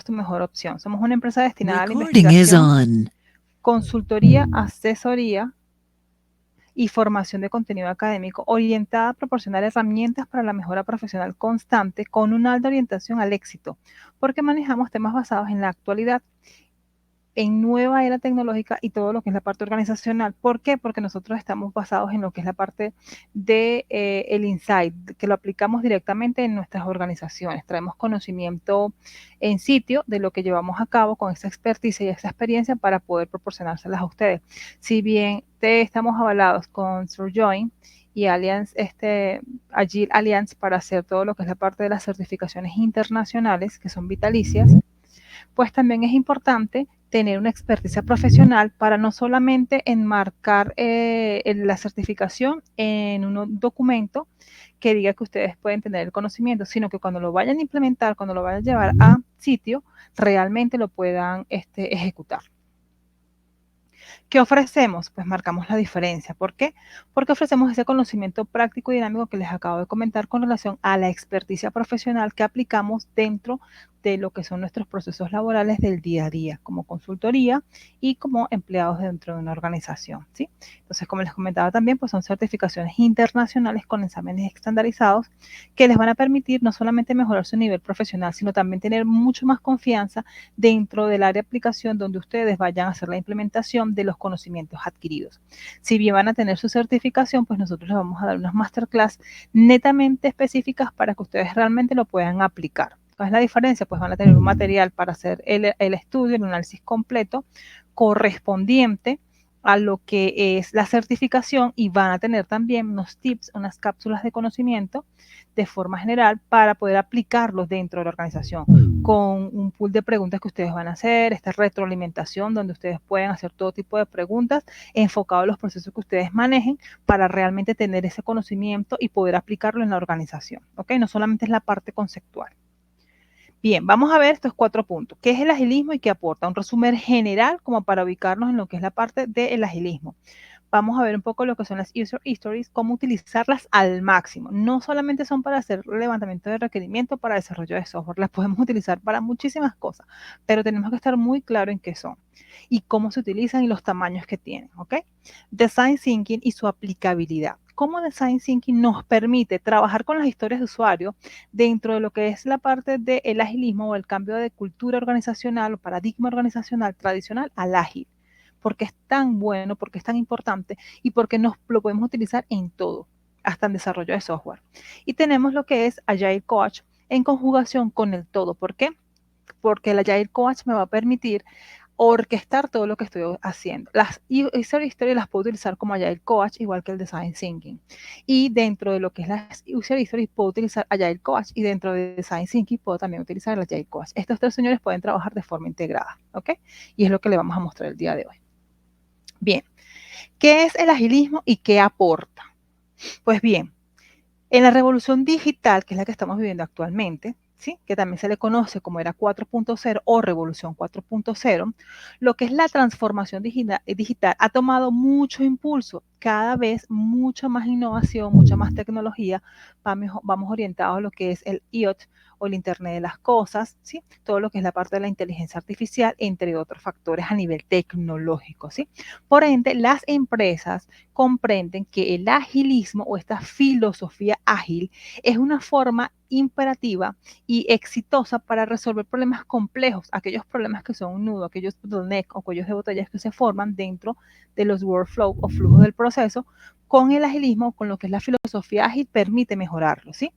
tu mejor opción. Somos una empresa destinada a la Recording is investigación, on. consultoría, asesoría y formación de contenido académico orientada a proporcionar herramientas para la mejora profesional constante con una alta orientación al éxito, porque manejamos temas basados en la actualidad, en nueva era tecnológica y todo lo que es la parte organizacional. ¿Por qué? Porque nosotros estamos basados en lo que es la parte de el insight, que lo aplicamos directamente en nuestras organizaciones. Traemos conocimiento en sitio de lo que llevamos a cabo con esa experticia y esa experiencia para poder proporcionárselas a ustedes. Si bien estamos avalados con SurJoin y Allianz, Agile Alliance para hacer todo lo que es la parte de las certificaciones internacionales, que son vitalicias, pues también es importante tener una experticia profesional para no solamente enmarcar la certificación en un documento que diga que ustedes pueden tener el conocimiento, sino que cuando lo vayan a implementar, cuando lo vayan a llevar a sitio, realmente lo puedan ejecutar. ¿Qué ofrecemos? Pues marcamos la diferencia. ¿Por qué? Porque ofrecemos ese conocimiento práctico y dinámico que les acabo de comentar con relación a la experticia profesional que aplicamos dentro de lo que son nuestros procesos laborales del día a día, como consultoría y como empleados dentro de una organización, ¿sí? Entonces, como les comentaba también, pues son certificaciones internacionales con exámenes estandarizados que les van a permitir no solamente mejorar su nivel profesional, sino también tener mucho más confianza dentro del área de aplicación donde ustedes vayan a hacer la implementación de los conocimientos adquiridos. Si bien van a tener su certificación, pues nosotros les vamos a dar unas masterclass netamente específicas para que ustedes realmente lo puedan aplicar. ¿Cuál es la diferencia? Pues van a tener un material para hacer el estudio, el análisis completo correspondiente a lo que es la certificación y van a tener también unos tips, unas cápsulas de conocimiento de forma general para poder aplicarlos dentro de la organización con un pool de preguntas que ustedes van a hacer, esta retroalimentación donde ustedes pueden hacer todo tipo de preguntas enfocado a los procesos que ustedes manejen para realmente tener ese conocimiento y poder aplicarlo en la organización, ¿ok? No solamente es la parte conceptual. Bien, vamos a ver estos 4 puntos. ¿Qué es el agilismo y qué aporta? Un resumen general como para ubicarnos en lo que es la parte del agilismo. Vamos a ver un poco lo que son las user stories, cómo utilizarlas al máximo. No solamente son para hacer levantamiento de requerimiento para desarrollo de software, las podemos utilizar para muchísimas cosas, pero tenemos que estar muy claro en qué son y cómo se utilizan y los tamaños que tienen, ¿ok? Design Thinking y su aplicabilidad. Cómo Design Thinking nos permite trabajar con las historias de usuario dentro de lo que es la parte del agilismo o el cambio de cultura organizacional o paradigma organizacional tradicional al ágil. Porque es tan bueno, porque es tan importante y porque nos lo podemos utilizar en todo, hasta en desarrollo de software. Y tenemos lo que es Agile Coach en conjugación con el todo. ¿Por qué? Porque el Agile Coach me va a permitir orquestar todo lo que estoy haciendo. Las user stories las puedo utilizar como Agile Coach, igual que el Design Thinking. Y dentro de lo que es las user stories puedo utilizar Agile Coach y dentro de Design Thinking puedo también utilizar el Agile Coach. Estos 3 señores pueden trabajar de forma integrada, ¿ok? Y es lo que le vamos a mostrar el día de hoy. Bien, ¿qué es el agilismo y qué aporta? Pues bien, en la revolución digital, que es la que estamos viviendo actualmente, ¿sí? Que también se le conoce como era 4.0 o revolución 4.0, lo que es la transformación digital ha tomado mucho impulso, cada vez mucha más innovación, mucha más tecnología, vamos orientados a lo que es el IoT o el Internet de las Cosas, ¿sí? Todo lo que es la parte de la inteligencia artificial, entre otros factores a nivel tecnológico, ¿sí? Por ende, las empresas comprenden que el agilismo o esta filosofía ágil es una forma imperativa y exitosa para resolver problemas complejos, aquellos problemas que son un nudo, aquellos bottleneck o cuellos de botellas que se forman dentro de los workflow o flujos del proceso, con el agilismo, con lo que es la filosofía ágil, permite mejorarlo, ¿sí?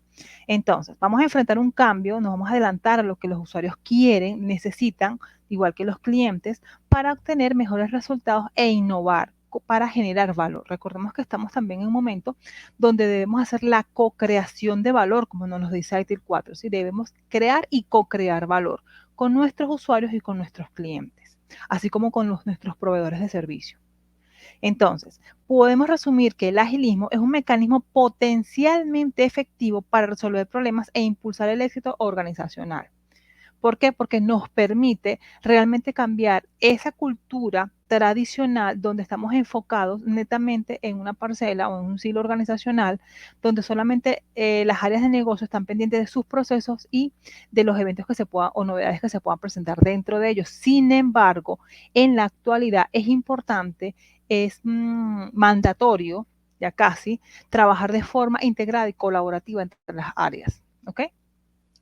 Entonces, vamos a enfrentar un cambio, nos vamos a adelantar a lo que los usuarios quieren, necesitan, igual que los clientes, para obtener mejores resultados e innovar para generar valor. Recordemos que estamos también en un momento donde debemos hacer la co-creación de valor, como nos lo dice ITIL 4, ¿sí? Debemos crear y co-crear valor con nuestros usuarios y con nuestros clientes, así como con nuestros proveedores de servicio. Entonces, podemos resumir que el agilismo es un mecanismo potencialmente efectivo para resolver problemas e impulsar el éxito organizacional. ¿Por qué? Porque nos permite realmente cambiar esa cultura tradicional donde estamos enfocados netamente en una parcela o en un silo organizacional, donde solamente las áreas de negocio están pendientes de sus procesos y de los eventos que se puedan o novedades que se puedan presentar dentro de ellos. Sin embargo, en la actualidad es importante, es mandatorio, ya casi, trabajar de forma integrada y colaborativa entre las áreas. ¿Ok?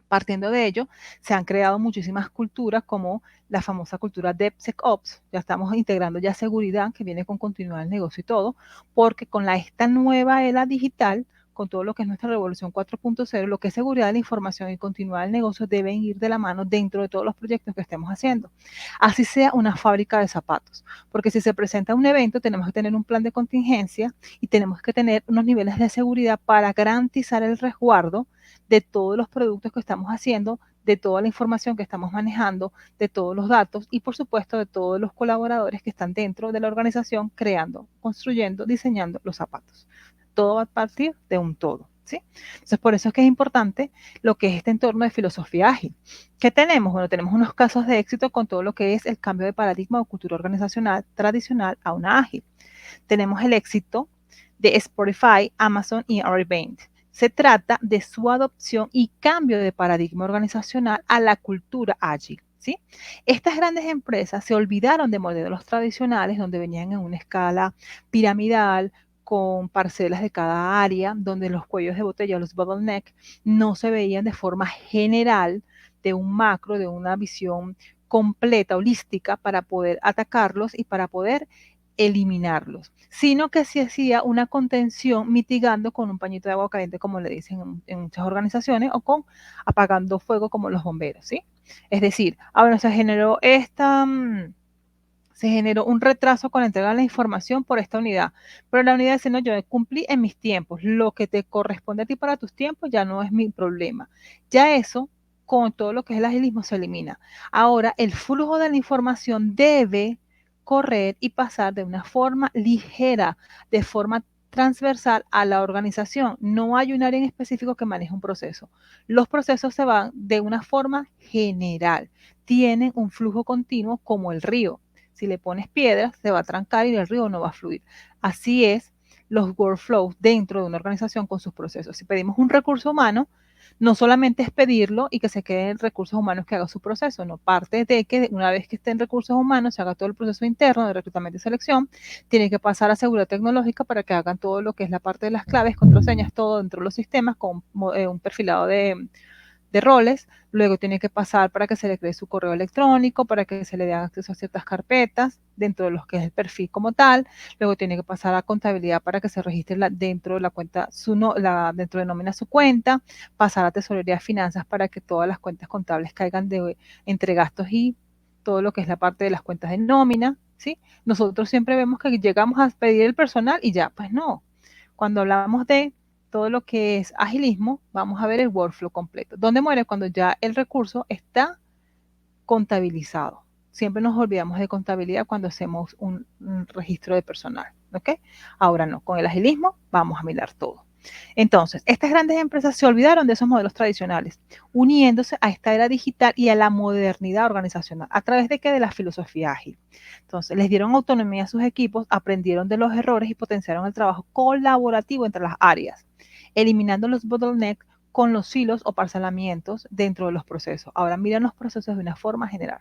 Partiendo de ello, se han creado muchísimas culturas como la famosa cultura DevSecOps. Ya estamos integrando ya seguridad, que viene con continuar el negocio y todo, porque con esta nueva era digital, con todo lo que es nuestra revolución 4.0, lo que es seguridad de la información y continuar el negocio deben ir de la mano dentro de todos los proyectos que estemos haciendo. Así sea una fábrica de zapatos, porque si se presenta un evento, tenemos que tener un plan de contingencia y tenemos que tener unos niveles de seguridad para garantizar el resguardo de todos los productos que estamos haciendo, de toda la información que estamos manejando, de todos los datos y por supuesto de todos los colaboradores que están dentro de la organización creando, construyendo, diseñando los zapatos. Todo va a partir de un todo. ¿Sí? Entonces, por eso es que es importante lo que es este entorno de filosofía ágil. ¿Qué tenemos? Bueno, tenemos unos casos de éxito con todo lo que es el cambio de paradigma o cultura organizacional tradicional a una ágil. Tenemos el éxito de Spotify, Amazon y Airbnb. Se trata de su adopción y cambio de paradigma organizacional a la cultura ágil. ¿Sí? Estas grandes empresas se olvidaron de modelos tradicionales donde venían en una escala piramidal con parcelas de cada área, donde los cuellos de botella, los bottleneck, no se veían de forma general, de un macro, de una visión completa, holística, para poder atacarlos y para poder eliminarlos, sino que se hacía una contención mitigando con un pañito de agua caliente, como le dicen en muchas organizaciones, o con apagando fuego como los bomberos, ¿sí? Es decir, ahora se generó un retraso con la entrega de la información por esta unidad, pero la unidad dice, no, yo cumplí en mis tiempos, lo que te corresponde a ti para tus tiempos ya no es mi problema. Ya eso, con todo lo que es el agilismo, se elimina. Ahora, el flujo de la información debe correr y pasar de una forma ligera, de forma transversal a la organización. No hay un área en específico que maneje un proceso. Los procesos se van de una forma general. Tienen un flujo continuo como el río. Si le pones piedras, se va a trancar y el río no va a fluir. Así es los workflows dentro de una organización con sus procesos. Si pedimos un recurso humano, no solamente es pedirlo y que se quede en recursos humanos que haga su proceso, no parte de que una vez que esté en recursos humanos se haga todo el proceso interno de reclutamiento y selección, tiene que pasar a seguridad tecnológica para que hagan todo lo que es la parte de las claves, contraseñas, todo dentro de los sistemas con un perfilado de roles, luego tiene que pasar para que se le cree su correo electrónico, para que se le dé acceso a ciertas carpetas dentro de los que es el perfil como tal, luego tiene que pasar a contabilidad para que se registre dentro de la cuenta, dentro de nómina su cuenta, pasar a tesorería de finanzas para que todas las cuentas contables caigan entre gastos y todo lo que es la parte de las cuentas de nómina, ¿sí? Nosotros siempre vemos que llegamos a pedir el personal y ya, pues no. Cuando hablamos de todo lo que es agilismo, vamos a ver el workflow completo. ¿Dónde muere? Cuando ya el recurso está contabilizado. Siempre nos olvidamos de contabilidad cuando hacemos un registro de personal. ¿Ok? Ahora no, con el agilismo vamos a mirar todo. Entonces, estas grandes empresas se olvidaron de esos modelos tradicionales, uniéndose a esta era digital y a la modernidad organizacional. ¿A través de qué? De la filosofía ágil. Entonces, les dieron autonomía a sus equipos, aprendieron de los errores y potenciaron el trabajo colaborativo entre las áreas, eliminando los bottlenecks con los silos o parcelamientos dentro de los procesos. Ahora miran los procesos de una forma general,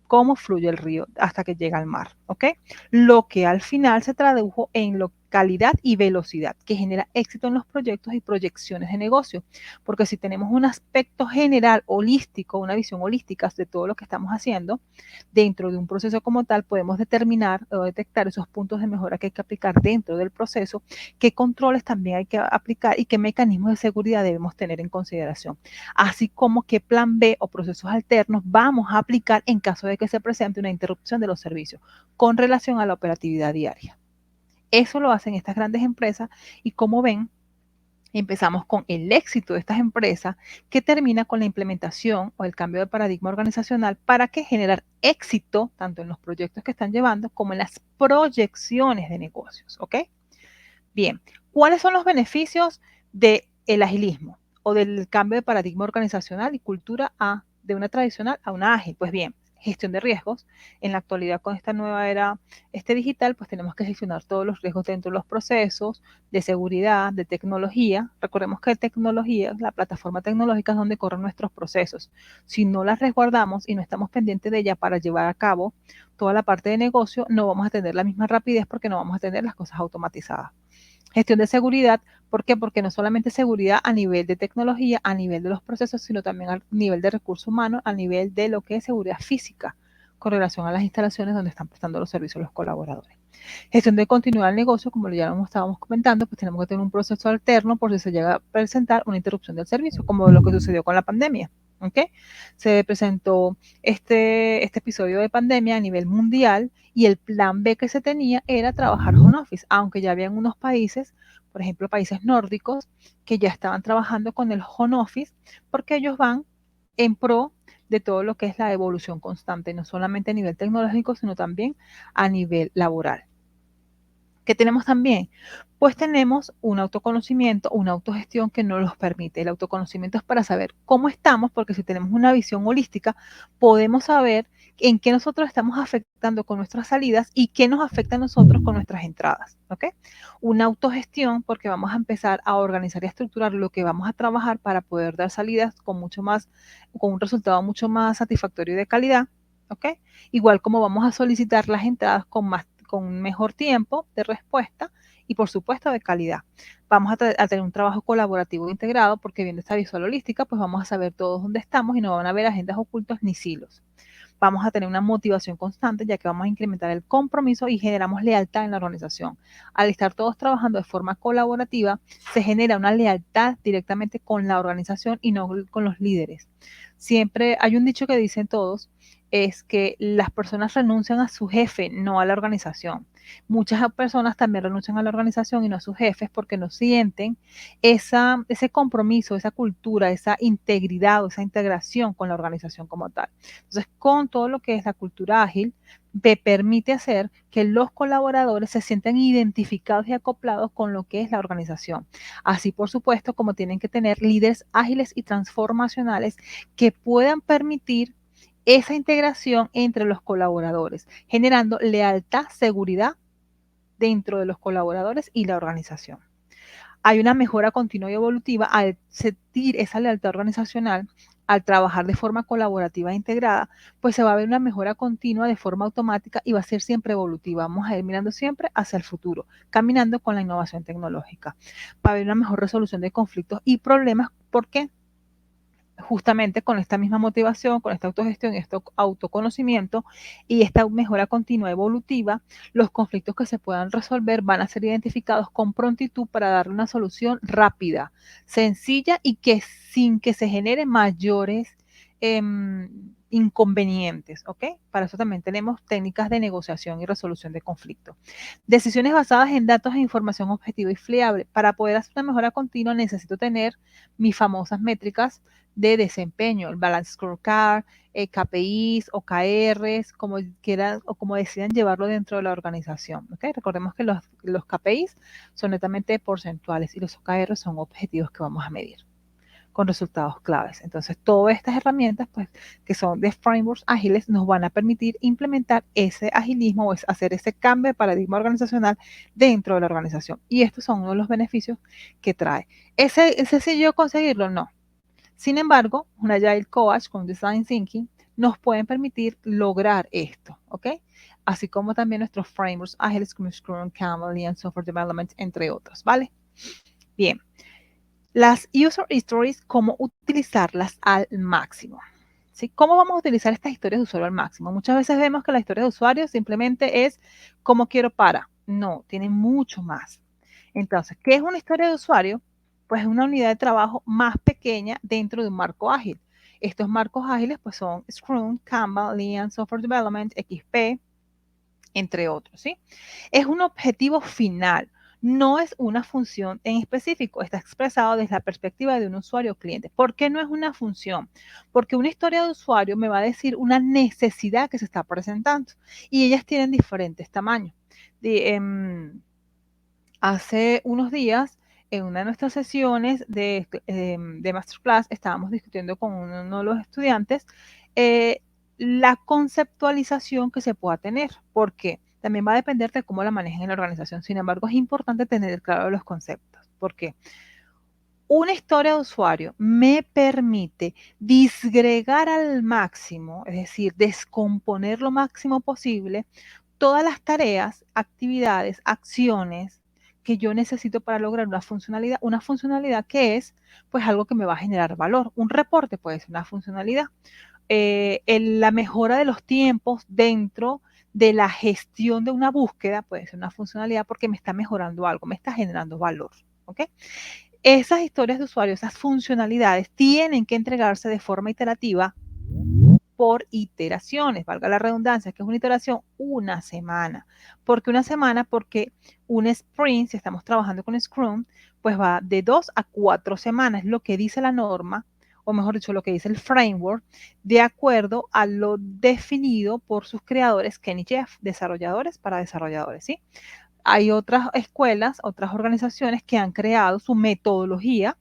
cómo fluye el río hasta que llega al mar, ¿ok? Lo que al final se tradujo en calidad y velocidad, que genera éxito en los proyectos y proyecciones de negocio. Porque si tenemos un aspecto general, holístico, una visión holística de todo lo que estamos haciendo, dentro de un proceso como tal, podemos determinar o detectar esos puntos de mejora que hay que aplicar dentro del proceso, qué controles también hay que aplicar y qué mecanismos de seguridad debemos tener en consideración, así como qué plan B o procesos alternos vamos a aplicar en caso de que se presente una interrupción de los servicios con relación a la operatividad diaria. Eso lo hacen estas grandes empresas y como ven, empezamos con el éxito de estas empresas que termina con la implementación o el cambio de paradigma organizacional para que generar éxito tanto en los proyectos que están llevando como en las proyecciones de negocios. ¿Ok? Bien, ¿cuáles son los beneficios del agilismo o del cambio de paradigma organizacional y cultura a de una tradicional a una ágil. Pues bien, gestión de riesgos. En la actualidad, con esta nueva era digital, pues tenemos que gestionar todos los riesgos dentro de los procesos de seguridad, de tecnología. Recordemos que tecnología, la plataforma tecnológica es donde corren nuestros procesos. Si no las resguardamos y no estamos pendientes de ella para llevar a cabo toda la parte de negocio, no vamos a tener la misma rapidez porque no vamos a tener las cosas automatizadas. Gestión de seguridad, ¿por qué? Porque no solamente seguridad a nivel de tecnología, a nivel de los procesos, sino también a nivel de recursos humanos, a nivel de lo que es seguridad física, con relación a las instalaciones donde están prestando los servicios los colaboradores. Gestión de continuidad del negocio, como ya lo estábamos comentando, pues tenemos que tener un proceso alterno por si se llega a presentar una interrupción del servicio, como lo que sucedió con la pandemia. ¿Okay? Se presentó este episodio de pandemia a nivel mundial y el plan B que se tenía era trabajar home office, aunque ya habían unos países, por ejemplo, países nórdicos, que ya estaban trabajando con el home office porque ellos van en pro de todo lo que es la evolución constante, no solamente a nivel tecnológico, sino también a nivel laboral. ¿Qué tenemos también? Pues tenemos un autoconocimiento, una autogestión que nos los permite. El autoconocimiento es para saber cómo estamos, porque si tenemos una visión holística, podemos saber en qué nosotros estamos afectando con nuestras salidas y qué nos afecta a nosotros con nuestras entradas. ¿Ok? Una autogestión, porque vamos a empezar a organizar y a estructurar lo que vamos a trabajar para poder dar salidas con mucho más, con un resultado mucho más satisfactorio y de calidad. ¿Ok? Igual como vamos a solicitar las entradas con mejor tiempo de respuesta y por supuesto de calidad. Vamos a tener un trabajo colaborativo integrado porque viendo esta visual holística, pues vamos a saber todos dónde estamos y no van a haber agendas ocultas ni silos. Vamos a tener una motivación constante ya que vamos a incrementar el compromiso y generamos lealtad en la organización. Al estar todos trabajando de forma colaborativa, se genera una lealtad directamente con la organización y no con los líderes. Siempre hay un dicho que dicen todos, es que las personas renuncian a su jefe, no a la organización. Muchas personas también renuncian a la organización y no a sus jefes porque no sienten ese compromiso, esa cultura, esa integridad o esa integración con la organización como tal. Entonces, con todo lo que es la cultura ágil, me permite hacer que los colaboradores se sientan identificados y acoplados con lo que es la organización. Así, por supuesto, como tienen que tener líderes ágiles y transformacionales que puedan permitir esa integración entre los colaboradores, generando lealtad, seguridad dentro de los colaboradores y la organización. Hay una mejora continua y evolutiva al sentir esa lealtad organizacional, al trabajar de forma colaborativa e integrada, pues se va a ver una mejora continua de forma automática y va a ser siempre evolutiva. Vamos a ir mirando siempre hacia el futuro, caminando con la innovación tecnológica. Va a haber una mejor resolución de conflictos y problemas. ¿Por qué? Justamente con esta misma motivación, con esta autogestión y este autoconocimiento y esta mejora continua evolutiva, los conflictos que se puedan resolver van a ser identificados con prontitud para darle una solución rápida, sencilla y que sin que se genere mayores inconvenientes, ¿ok? Para eso también tenemos técnicas de negociación y resolución de conflictos. Decisiones basadas en datos e información objetiva y fiable. Para poder hacer una mejora continua necesito tener mis famosas métricas de desempeño, el Balance Scorecard, KPIs, OKRs, como quieran o como decidan llevarlo dentro de la organización. ¿Okay? Recordemos que los KPIs son netamente porcentuales y los OKRs son objetivos que vamos a medir con resultados claves. Entonces, todas estas herramientas, pues, que son de frameworks ágiles, nos van a permitir implementar ese agilismo o hacer ese cambio de paradigma organizacional dentro de la organización. Y estos son uno de los beneficios que trae. ¿Ese sencillo conseguirlo? No. Sin embargo, un Agile Coach con Design Thinking nos pueden permitir lograr esto, ¿ok? Así como también nuestros frameworks ágiles como Scrum, Camel, Lean Software Development, entre otros, ¿vale? Bien, las User Stories, ¿cómo utilizarlas al máximo? ¿Sí? ¿Cómo vamos a utilizar estas historias de usuario al máximo? Muchas veces vemos que la historia de usuario simplemente es cómo quiero para. No, tiene mucho más. Entonces, ¿qué es una historia de usuario? Pues es una unidad de trabajo más pequeña dentro de un marco ágil. Estos marcos ágiles pues son Scrum, Kanban, Lean, Software Development, XP, entre otros, ¿sí? Es un objetivo final, no es una función en específico, está expresado desde la perspectiva de un usuario o cliente. ¿Por qué no es una función? Porque una historia de usuario me va a decir una necesidad que se está presentando y ellas tienen diferentes tamaños. Hace unos días en una de nuestras sesiones de Masterclass estábamos discutiendo con uno de los estudiantes la conceptualización que se pueda tener, porque también va a depender de cómo la manejen en la organización. Sin embargo, es importante tener claro los conceptos, porque una historia de usuario me permite disgregar al máximo, es decir, descomponer lo máximo posible todas las tareas, actividades, acciones que yo necesito para lograr una funcionalidad que es pues algo que me va a generar valor. Un reporte puede ser una funcionalidad. La mejora de los tiempos dentro de la gestión de una búsqueda puede ser una funcionalidad porque me está mejorando algo, me está generando valor. ¿Ok? Esas historias de usuario, esas funcionalidades tienen que entregarse de forma iterativa por iteraciones, valga la redundancia, que es una iteración una semana. ¿Por qué una semana? Porque un sprint, si estamos trabajando con Scrum, pues va de 2 a 4 semanas, lo que dice la norma, o mejor dicho, lo que dice el framework, de acuerdo a lo definido por sus creadores, Ken y Jeff, desarrolladores para desarrolladores, ¿sí? Hay otras escuelas, otras organizaciones que han creado su metodología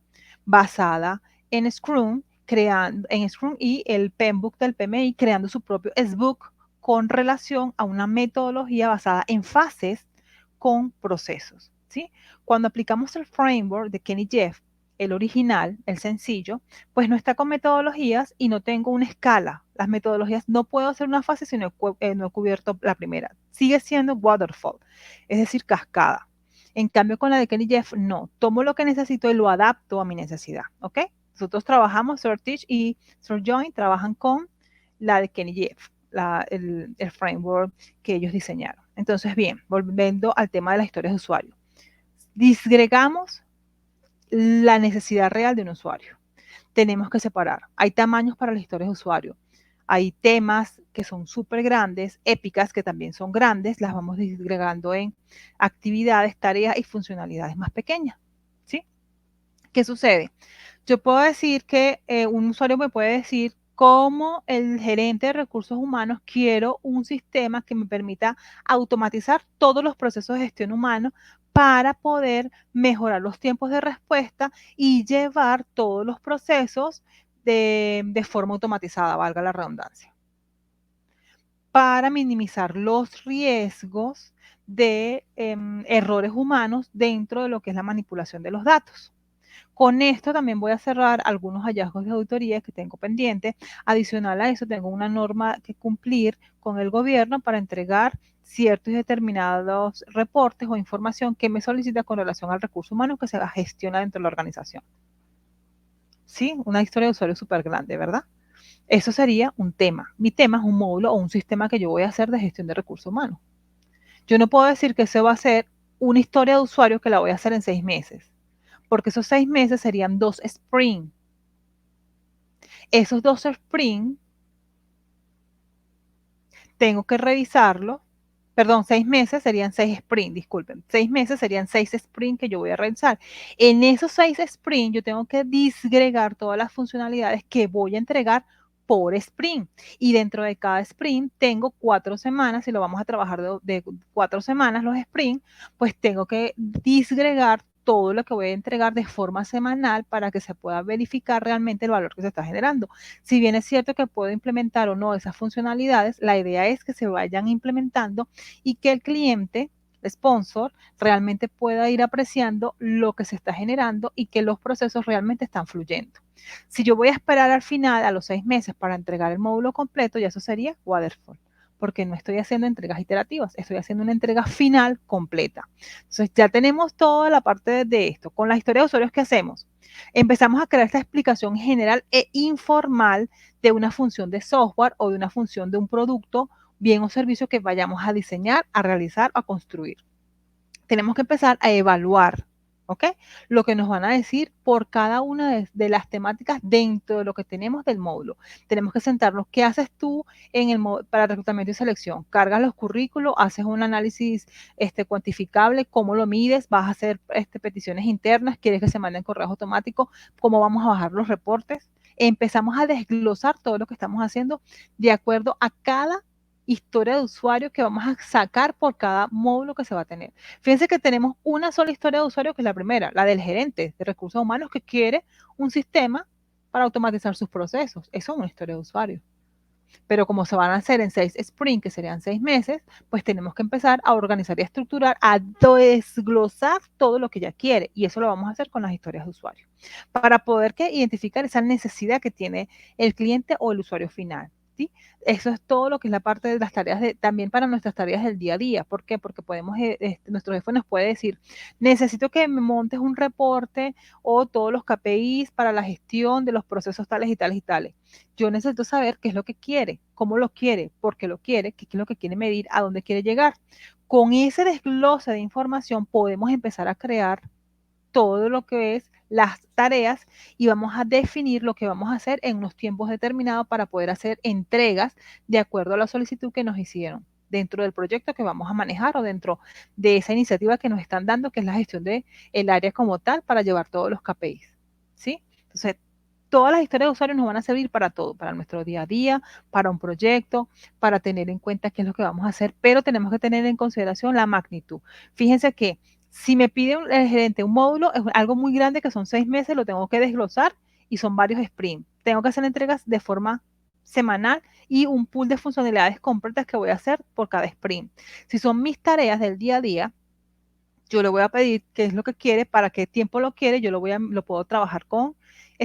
basada en Scrum, en Scrum y el PMBOK del PMI, creando su propio SBOK con relación a una metodología basada en fases con procesos. ¿Sí? Cuando aplicamos el framework de Kenny Jeff, el original, el sencillo, pues no está con metodologías y no tengo una escala. Las metodologías no puedo hacer una fase si no he cubierto la primera. Sigue siendo waterfall, es decir, cascada. En cambio, con la de Kenny Jeff, no. Tomo lo que necesito y lo adapto a mi necesidad. ¿Ok? Nosotros trabajamos, Sir Teach y Sir Join trabajan con la de Kenny Jeff, el framework que ellos diseñaron. Entonces, bien, volviendo al tema de las historias de usuario. Disgregamos la necesidad real de un usuario. Tenemos que separar. Hay tamaños para las historias de usuario. Hay temas que son súper grandes, épicas que también son grandes, las vamos disgregando en actividades, tareas y funcionalidades más pequeñas. ¿Sí? ¿Qué sucede? Yo puedo decir que un usuario me puede decir, como el gerente de recursos humanos, quiero un sistema que me permita automatizar todos los procesos de gestión humana para poder mejorar los tiempos de respuesta y llevar todos los procesos de forma automatizada, valga la redundancia, para minimizar los riesgos de errores humanos dentro de lo que es la manipulación de los datos. Con esto también voy a cerrar algunos hallazgos de auditoría que tengo pendientes. Adicional a eso, tengo una norma que cumplir con el gobierno para entregar ciertos y determinados reportes o información que me solicita con relación al recurso humano que se gestiona dentro de la organización. ¿Sí? Una historia de usuario súper grande, ¿verdad? Eso sería un tema. Mi tema es un módulo o un sistema que yo voy a hacer de gestión de recursos humanos. Yo no puedo decir que eso va a ser una historia de usuario que la voy a hacer en 6 meses, porque esos 6 meses serían 2 sprints. Esos 2 sprints tengo que revisarlo. Perdón, 6 meses serían 6 sprints, disculpen. 6 meses serían 6 sprints que yo voy a realizar. En esos 6 sprints yo tengo que disgregar todas las funcionalidades que voy a entregar por sprint. Y dentro de cada sprint tengo 4 semanas, si lo vamos a trabajar de 4 semanas los sprints, pues tengo que disgregar todo lo que voy a entregar de forma semanal para que se pueda verificar realmente el valor que se está generando. Si bien es cierto que puedo implementar o no esas funcionalidades, la idea es que se vayan implementando y que el cliente, el sponsor, realmente pueda ir apreciando lo que se está generando y que los procesos realmente están fluyendo. Si yo voy a esperar al final, a los 6 meses, para entregar el módulo completo, ya eso sería waterfall, porque no estoy haciendo entregas iterativas, estoy haciendo una entrega final completa. Entonces ya tenemos toda la parte de esto. Con la historia de usuarios, ¿qué hacemos? Empezamos a crear esta explicación general e informal de una función de software o de una función de un producto, bien o servicio que vayamos a diseñar, a realizar o a construir. Tenemos que empezar a evaluar, ¿ok? Lo que nos van a decir por cada una de las temáticas dentro de lo que tenemos del módulo. Tenemos que sentarnos, ¿qué haces tú para reclutamiento y selección? Cargas los currículos, haces un análisis cuantificable, cómo lo mides, vas a hacer peticiones internas, quieres que se manden correos automáticos, cómo vamos a bajar los reportes. Empezamos a desglosar todo lo que estamos haciendo de acuerdo a cada historia de usuario que vamos a sacar por cada módulo que se va a tener. Fíjense que tenemos una sola historia de usuario, que es la primera, la del gerente de recursos humanos que quiere un sistema para automatizar sus procesos. Eso es una historia de usuario. Pero como se van a hacer en 6 sprints, que serían 6 meses, pues tenemos que empezar a organizar y a estructurar, a desglosar todo lo que ella quiere. Y eso lo vamos a hacer con las historias de usuario, para poder identificar esa necesidad que tiene el cliente o el usuario final. ¿Sí? Eso es todo lo que es la parte de las tareas, también para nuestras tareas del día a día. ¿Por qué? Porque podemos, nuestro jefe nos puede decir, necesito que me montes un reporte o todos los KPIs para la gestión de los procesos tales y tales y tales. Yo necesito saber qué es lo que quiere, cómo lo quiere, por qué lo quiere, qué es lo que quiere medir, a dónde quiere llegar. Con ese desglose de información podemos empezar a crear todo lo que es las tareas y vamos a definir lo que vamos a hacer en unos tiempos determinados para poder hacer entregas de acuerdo a la solicitud que nos hicieron dentro del proyecto que vamos a manejar o dentro de esa iniciativa que nos están dando, que es la gestión del área como tal para llevar todos los KPIs. ¿Sí? Entonces, todas las historias de usuarios nos van a servir para todo, para nuestro día a día, para un proyecto, para tener en cuenta qué es lo que vamos a hacer, pero tenemos que tener en consideración la magnitud. Fíjense que si me pide el gerente un módulo, es algo muy grande que son 6 meses, lo tengo que desglosar y son varios sprints. Tengo que hacer entregas de forma semanal y un pool de funcionalidades completas que voy a hacer por cada sprint. Si son mis tareas del día a día, yo le voy a pedir qué es lo que quiere, para qué tiempo lo quiere, yo lo puedo trabajar con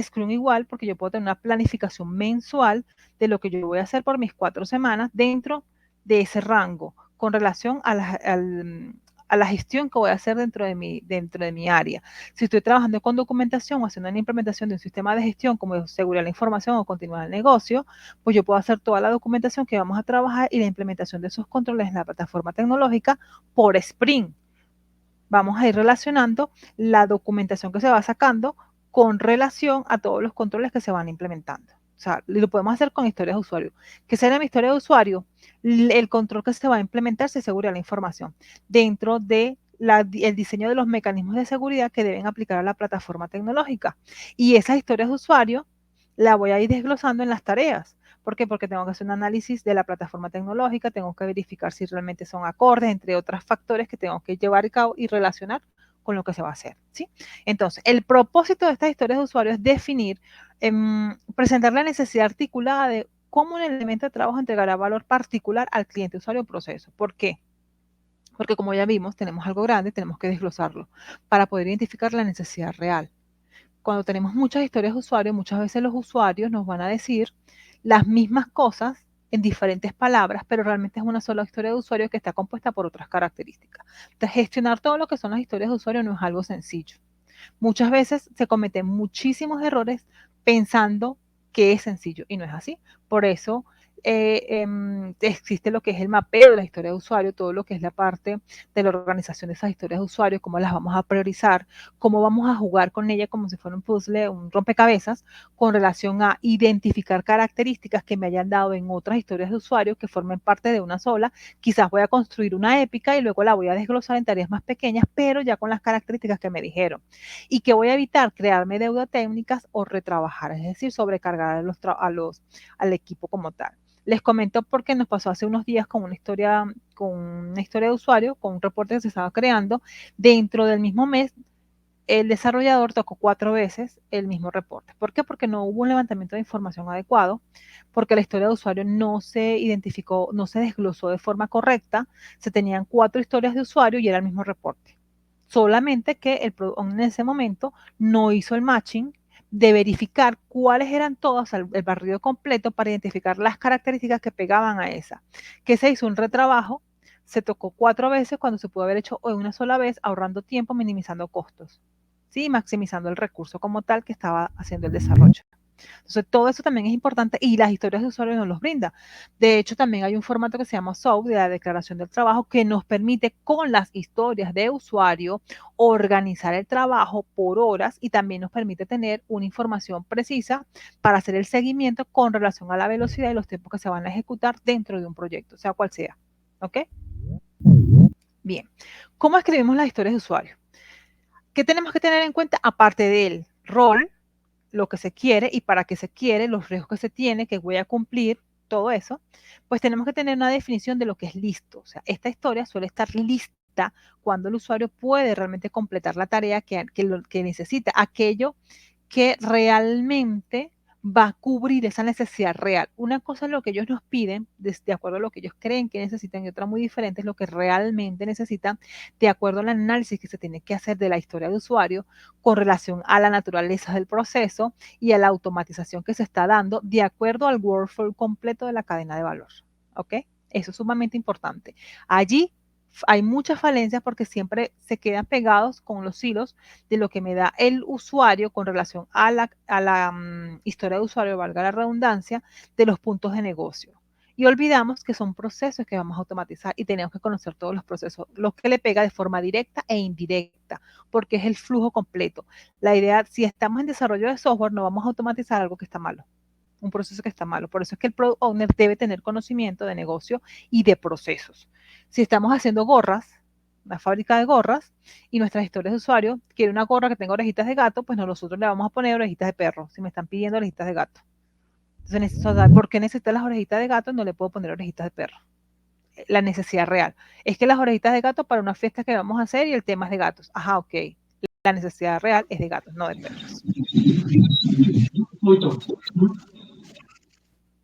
Scrum igual, porque yo puedo tener una planificación mensual de lo que yo voy a hacer por mis 4 semanas dentro de ese rango, con relación a la gestión que voy a hacer dentro de mi área. Si estoy trabajando con documentación o haciendo una implementación de un sistema de gestión como seguridad de la información o continuidad del negocio, pues yo puedo hacer toda la documentación que vamos a trabajar y la implementación de esos controles en la plataforma tecnológica por sprint. Vamos a ir relacionando la documentación que se va sacando con relación a todos los controles que se van implementando. O sea, lo podemos hacer con historias de usuario. ¿Qué será mi historia de usuario? El control que se va a implementar se asegura la información dentro de el diseño de los mecanismos de seguridad que deben aplicar a la plataforma tecnológica. Y esas historias de usuario la voy a ir desglosando en las tareas. ¿Por qué? Porque tengo que hacer un análisis de la plataforma tecnológica, tengo que verificar si realmente son acordes, entre otros factores que tengo que llevar a cabo y relacionar con lo que se va a hacer. ¿Sí? Entonces, el propósito de estas historias de usuario es definir, presentar la necesidad articulada de cómo un elemento de trabajo entregará valor particular al cliente, usuario o proceso. ¿Por qué? Porque como ya vimos, tenemos algo grande, tenemos que desglosarlo para poder identificar la necesidad real. Cuando tenemos muchas historias de usuarios, muchas veces los usuarios nos van a decir las mismas cosas en diferentes palabras, pero realmente es una sola historia de usuario que está compuesta por otras características. Entonces, gestionar todo lo que son las historias de usuario no es algo sencillo. Muchas veces se cometen muchísimos errores pensando que es sencillo y no es así. Por eso existe lo que es el mapeo de la historia de usuario, todo lo que es la parte de la organización de esas historias de usuario, cómo las vamos a priorizar, cómo vamos a jugar con ella como si fuera un puzzle, un rompecabezas, con relación a identificar características que me hayan dado en otras historias de usuario que formen parte de una sola. Quizás voy a construir una épica y luego la voy a desglosar en tareas más pequeñas, pero ya con las características que me dijeron. Y que voy a evitar crearme deudas técnicas o retrabajar, es decir, sobrecargar al equipo como tal. Les comento porque nos pasó hace unos días con una historia de usuario, con un reporte que se estaba creando. Dentro del mismo mes, el desarrollador tocó 4 veces el mismo reporte. ¿Por qué? Porque no hubo un levantamiento de información adecuado, porque la historia de usuario no se identificó, no se desglosó de forma correcta. Se tenían 4 historias de usuario y era el mismo reporte. Solamente que en ese momento no hizo el matching de verificar cuáles eran todas, el barrido completo, para identificar las características que pegaban a esa. Que se hizo un retrabajo, se tocó 4 veces cuando se pudo haber hecho una sola vez, ahorrando tiempo, minimizando costos, ¿sí? Maximizando el recurso como tal que estaba haciendo el desarrollo. Entonces, todo eso también es importante y las historias de usuario nos los brinda. De hecho, también hay un formato que se llama SOAP, de la declaración del trabajo, que nos permite con las historias de usuario organizar el trabajo por horas y también nos permite tener una información precisa para hacer el seguimiento con relación a la velocidad y los tiempos que se van a ejecutar dentro de un proyecto, sea cual sea. ¿Ok? Bien. ¿Cómo escribimos las historias de usuario? ¿Qué tenemos que tener en cuenta aparte del rol, lo que se quiere y para qué se quiere, los riesgos que se tiene, que voy a cumplir? todo eso, pues tenemos que tener una definición de lo que es listo. O sea, esta historia suele estar lista cuando el usuario puede realmente completar la tarea que necesita, aquello que realmente va a cubrir esa necesidad real. Una cosa es lo que ellos nos piden, de acuerdo a lo que ellos creen que necesitan, y otra muy diferente es lo que realmente necesitan, de acuerdo al análisis que se tiene que hacer de la historia de usuario con relación a la naturaleza del proceso y a la automatización que se está dando de acuerdo al workflow completo de la cadena de valor. ¿Ok? Eso es sumamente importante. Allí hay muchas falencias porque siempre se quedan pegados con los hilos de lo que me da el usuario con relación a la historia de usuario, valga la redundancia, de los puntos de negocio. Y olvidamos que son procesos que vamos a automatizar y tenemos que conocer todos los procesos, los que le pega de forma directa e indirecta, porque es el flujo completo. La idea, si estamos en desarrollo de software, no vamos a automatizar algo que está malo, un proceso que está malo. Por eso es que el product owner debe tener conocimiento de negocio y de procesos. Si estamos haciendo gorras, una fábrica de gorras, y nuestras historias de usuario quiere una gorra que tenga orejitas de gato, pues nosotros le vamos a poner orejitas de perro, si me están pidiendo orejitas de gato. Entonces necesito saber por qué necesita las orejitas de gato y no le puedo poner orejitas de perro. La necesidad real. Es que las orejitas de gato para una fiesta que vamos a hacer y el tema es de gatos. Ajá, ok. La necesidad real es de gatos, no de perros.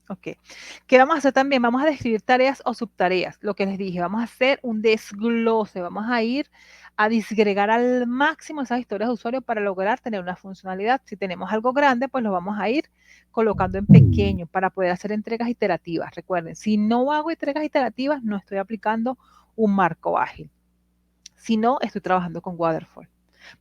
Ok. ¿Qué vamos a hacer también? Vamos a describir tareas o subtareas. Lo que les dije, vamos a hacer un desglose, vamos a ir a disgregar al máximo esas historias de usuario para lograr tener una funcionalidad. Si tenemos algo grande, pues lo vamos a ir colocando en pequeño para poder hacer entregas iterativas. Recuerden, si no hago entregas iterativas, no estoy aplicando un marco ágil. Si no, estoy trabajando con Waterfall.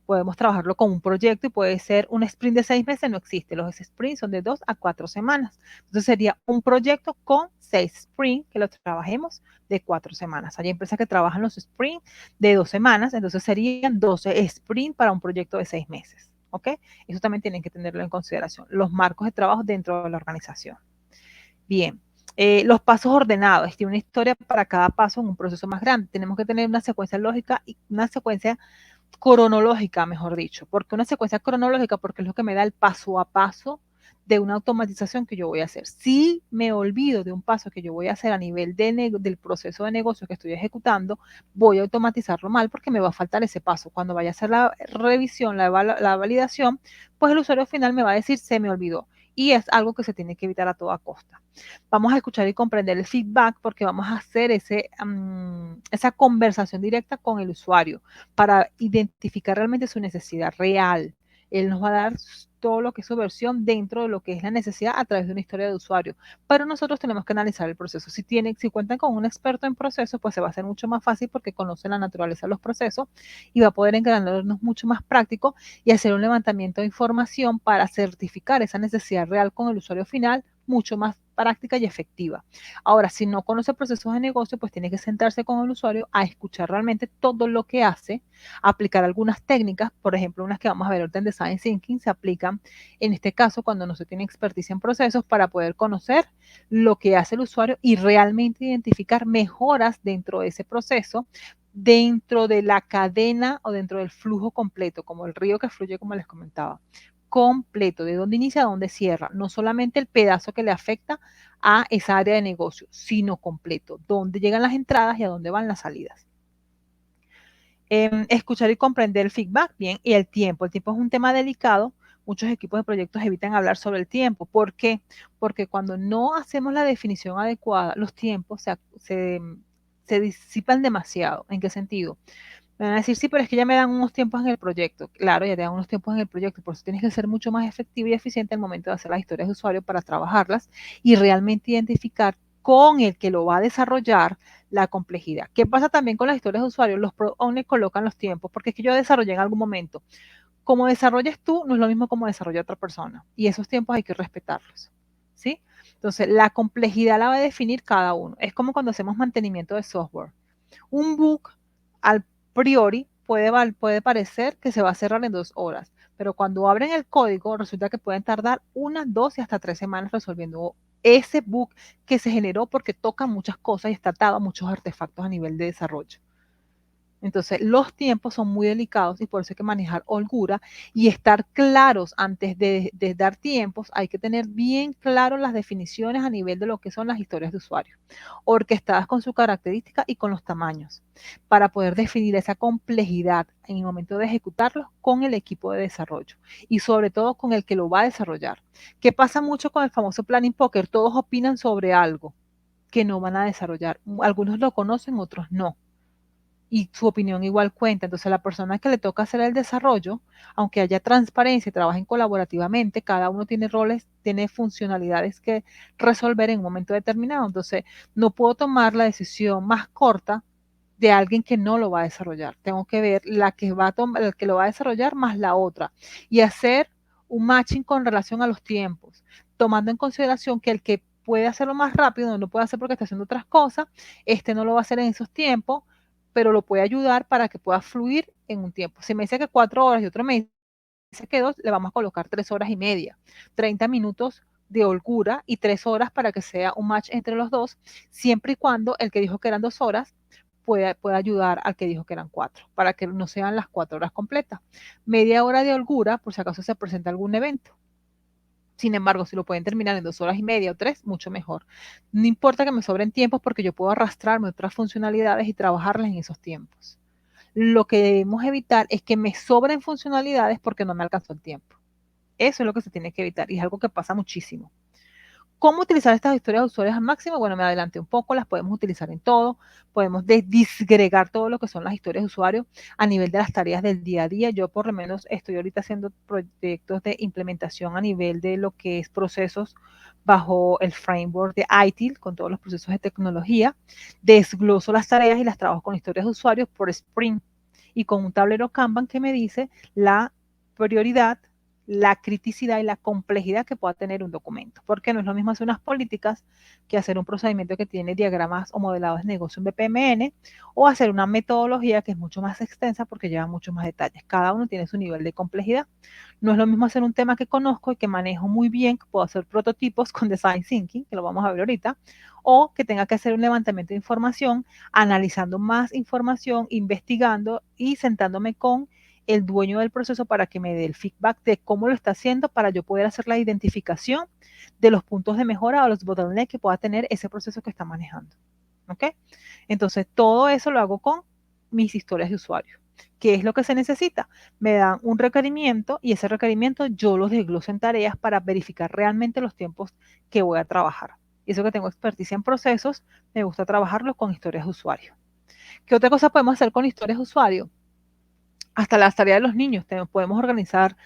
Podemos trabajarlo con un proyecto y puede ser un sprint de 6 meses, no existe. Los sprints son de 2 a 4 semanas. Entonces sería un proyecto con 6 sprints que lo trabajemos de 4 semanas. Hay empresas que trabajan los sprints de 2 semanas, entonces serían 12 sprints para un proyecto de 6 meses. ¿Ok? Eso también tienen que tenerlo en consideración. Los marcos de trabajo dentro de la organización. Bien. Los pasos ordenados, tiene una historia para cada paso en un proceso más grande. Tenemos que tener una secuencia lógica y una secuencia cronológica, mejor dicho. ¿Por qué una secuencia cronológica? Porque es lo que me da el paso a paso de una automatización que yo voy a hacer. Si me olvido de un paso que yo voy a hacer a nivel del proceso de negocio que estoy ejecutando, voy a automatizarlo mal porque me va a faltar ese paso. Cuando vaya a hacer la revisión, la validación, pues el usuario final me va a decir, se me olvidó. Y es algo que se tiene que evitar a toda costa. Vamos a escuchar y comprender el feedback porque vamos a hacer esa conversación directa con el usuario para identificar realmente su necesidad real. Él nos va a dar todo lo que es su versión dentro de lo que es la necesidad a través de una historia de usuario. Pero nosotros tenemos que analizar el proceso. Si cuentan con un experto en procesos, pues se va a hacer mucho más fácil porque conoce la naturaleza de los procesos y va a poder encargarnos mucho más práctico y hacer un levantamiento de información para certificar esa necesidad real con el usuario final mucho más práctica y efectiva. Ahora, si no conoce procesos de negocio, pues tiene que sentarse con el usuario a escuchar realmente todo lo que hace, aplicar algunas técnicas, por ejemplo, unas que vamos a ver ahorita en Design Thinking, se aplican en este caso cuando no se tiene experticia en procesos para poder conocer lo que hace el usuario y realmente identificar mejoras dentro de ese proceso, dentro de la cadena o dentro del flujo completo, como el río que fluye, como les comentaba completo, de dónde inicia a dónde cierra, no solamente el pedazo que le afecta a esa área de negocio, sino completo, dónde llegan las entradas y a dónde van las salidas. Escuchar y comprender el feedback, bien, y el tiempo. El tiempo es un tema delicado. Muchos equipos de proyectos evitan hablar sobre el tiempo. ¿Por qué? Porque cuando no hacemos la definición adecuada, los tiempos se disipan demasiado. ¿En qué sentido? Me van a decir, sí, pero es que ya me dan unos tiempos en el proyecto. Claro, ya te dan unos tiempos en el proyecto, por eso tienes que ser mucho más efectivo y eficiente al momento de hacer las historias de usuario para trabajarlas y realmente identificar con el que lo va a desarrollar la complejidad. ¿Qué pasa también con las historias de usuario? Los product owners colocan los tiempos, porque es que yo desarrollé en algún momento. Como desarrolles tú, no es lo mismo como desarrolla otra persona. Y esos tiempos hay que respetarlos. ¿Sí? Entonces, la complejidad la va a definir cada uno. Es como cuando hacemos mantenimiento de software. Un bug al priori puede parecer que se va a cerrar en 2 horas, pero cuando abren el código resulta que pueden tardar 1, 2 y hasta 3 semanas resolviendo ese bug que se generó porque toca muchas cosas y está atado a muchos artefactos a nivel de desarrollo. Entonces, los tiempos son muy delicados y por eso hay que manejar holgura y estar claros antes de dar tiempos. Hay que tener bien claro las definiciones a nivel de lo que son las historias de usuario, orquestadas con su característica y con los tamaños, para poder definir esa complejidad en el momento de ejecutarlos con el equipo de desarrollo y sobre todo con el que lo va a desarrollar. ¿Qué pasa mucho con el famoso planning poker? Todos opinan sobre algo que no van a desarrollar. Algunos lo conocen, otros no, y su opinión igual cuenta. Entonces, a la persona que le toca hacer el desarrollo, aunque haya transparencia y trabajen colaborativamente, cada uno tiene roles, tiene funcionalidades que resolver en un momento determinado. Entonces, no puedo tomar la decisión más corta de alguien que no lo va a desarrollar. Tengo que ver la que va a tomar, el que lo va a desarrollar más la otra y hacer un matching con relación a los tiempos, tomando en consideración que el que puede hacerlo más rápido no lo puede hacer porque está haciendo otras cosas, este no lo va a hacer en esos tiempos, pero lo puede ayudar para que pueda fluir en un tiempo. Si me dice que 4 horas y otro me dice que 2, le vamos a colocar 3 horas y media, 30 minutos de holgura y 3 horas para que sea un match entre los dos, siempre y cuando el que dijo que eran 2 horas pueda ayudar al que dijo que eran 4, para que no sean las 4 horas completas. Media hora de holgura, por si acaso se presenta algún evento. Sin embargo, si lo pueden terminar en 2 horas y media o 3, mucho mejor. No importa que me sobren tiempos porque yo puedo arrastrarme otras funcionalidades y trabajarlas en esos tiempos. Lo que debemos evitar es que me sobren funcionalidades porque no me alcanzó el tiempo. Eso es lo que se tiene que evitar y es algo que pasa muchísimo. ¿Cómo utilizar estas historias de usuarios al máximo? Bueno, me adelanté un poco, las podemos utilizar en todo, podemos disgregar todo lo que son las historias de usuario a nivel de las tareas del día a día. Yo por lo menos estoy ahorita haciendo proyectos de implementación a nivel de lo que es procesos bajo el framework de ITIL, con todos los procesos de tecnología. Desgloso las tareas y las trabajo con historias de usuarios por sprint y con un tablero Kanban que me dice la prioridad, la criticidad y la complejidad que pueda tener un documento, porque no es lo mismo hacer unas políticas que hacer un procedimiento que tiene diagramas o modelados de negocio en BPMN o hacer una metodología que es mucho más extensa porque lleva muchos más detalles. Cada uno tiene su nivel de complejidad. No es lo mismo hacer un tema que conozco y que manejo muy bien, que puedo hacer prototipos con design thinking, que lo vamos a ver ahorita, o que tenga que hacer un levantamiento de información, analizando más información, investigando y sentándome con el dueño del proceso para que me dé el feedback de cómo lo está haciendo para yo poder hacer la identificación de los puntos de mejora o los bottlenecks que pueda tener ese proceso que está manejando. ¿Ok? Entonces, todo eso lo hago con mis historias de usuario. ¿Qué es lo que se necesita? Me dan un requerimiento y ese requerimiento yo los desgloso en tareas para verificar realmente los tiempos que voy a trabajar. Y eso que tengo experticia en procesos, me gusta trabajarlo con historias de usuario. ¿Qué otra cosa podemos hacer con historias de usuario? Hasta las tareas de los niños. Podemos organizar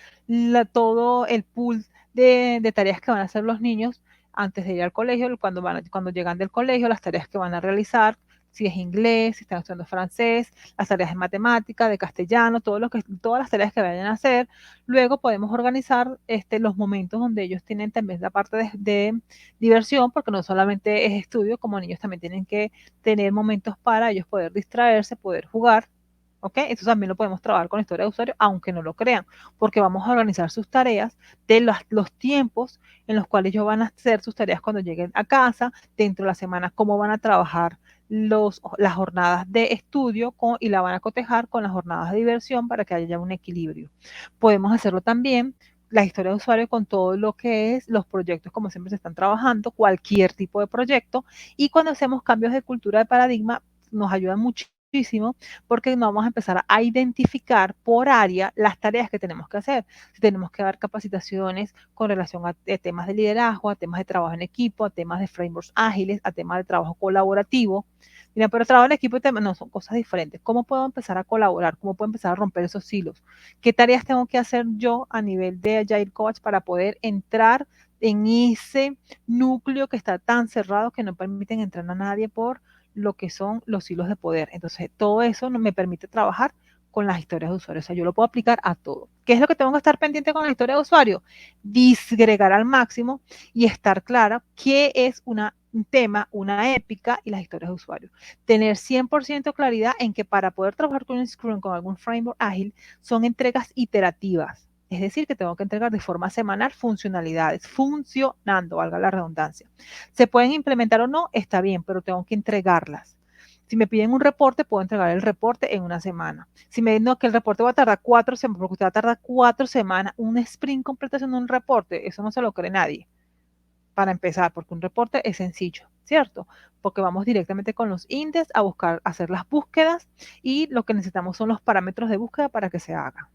todo el pool de tareas que van a hacer los niños antes de ir al colegio, cuando llegan del colegio, las tareas que van a realizar, si es inglés, si están estudiando francés, las tareas de matemática, de castellano, todas las tareas que vayan a hacer. Luego podemos organizar los momentos donde ellos tienen también la parte de diversión, porque no solamente es estudio, como niños también tienen que tener momentos para ellos poder distraerse, poder jugar. ¿Ok? Esto también lo podemos trabajar con historia de usuario, aunque no lo crean, porque vamos a organizar sus tareas de los tiempos en los cuales ellos van a hacer sus tareas cuando lleguen a casa, dentro de la semana, cómo van a trabajar las jornadas de estudio y la van a cotejar con las jornadas de diversión para que haya un equilibrio. Podemos hacerlo también la historia de usuario con todo lo que es los proyectos, como siempre se están trabajando, cualquier tipo de proyecto, y cuando hacemos cambios de cultura de paradigma, nos ayuda muchísimo porque nos vamos a empezar a identificar por área las tareas que tenemos que hacer. Si tenemos que dar capacitaciones con relación a temas de liderazgo, a temas de trabajo en equipo, a temas de frameworks ágiles, a temas de trabajo colaborativo. Mira, pero trabajo en equipo no son cosas diferentes. ¿Cómo puedo empezar a colaborar? ¿Cómo puedo empezar a romper esos hilos? ¿Qué tareas tengo que hacer yo a nivel de Agile Coach para poder entrar en ese núcleo que está tan cerrado que no permiten entrar a nadie por lo que son los hilos de poder? Entonces, todo eso me permite trabajar con las historias de usuario. O sea, yo lo puedo aplicar a todo. ¿Qué es lo que tengo que estar pendiente con la historia de usuario? Disgregar al máximo y estar clara qué es un tema, una épica y las historias de usuario. Tener 100% claridad en que para poder trabajar con un Scrum, con algún framework ágil, son entregas iterativas. Es decir, que tengo que entregar de forma semanal funcionalidades, funcionando, valga la redundancia. ¿Se pueden implementar o no? Está bien, pero tengo que entregarlas. Si me piden un reporte, puedo entregar el reporte en una semana. Si me dicen que el reporte va a tardar 4 semanas, porque usted va a tardar 4 semanas, un sprint completo haciendo un reporte, eso no se lo cree nadie, para empezar, porque un reporte es sencillo, ¿cierto? Porque vamos directamente con los índices a buscar, a hacer las búsquedas y lo que necesitamos son los parámetros de búsqueda para que se haga,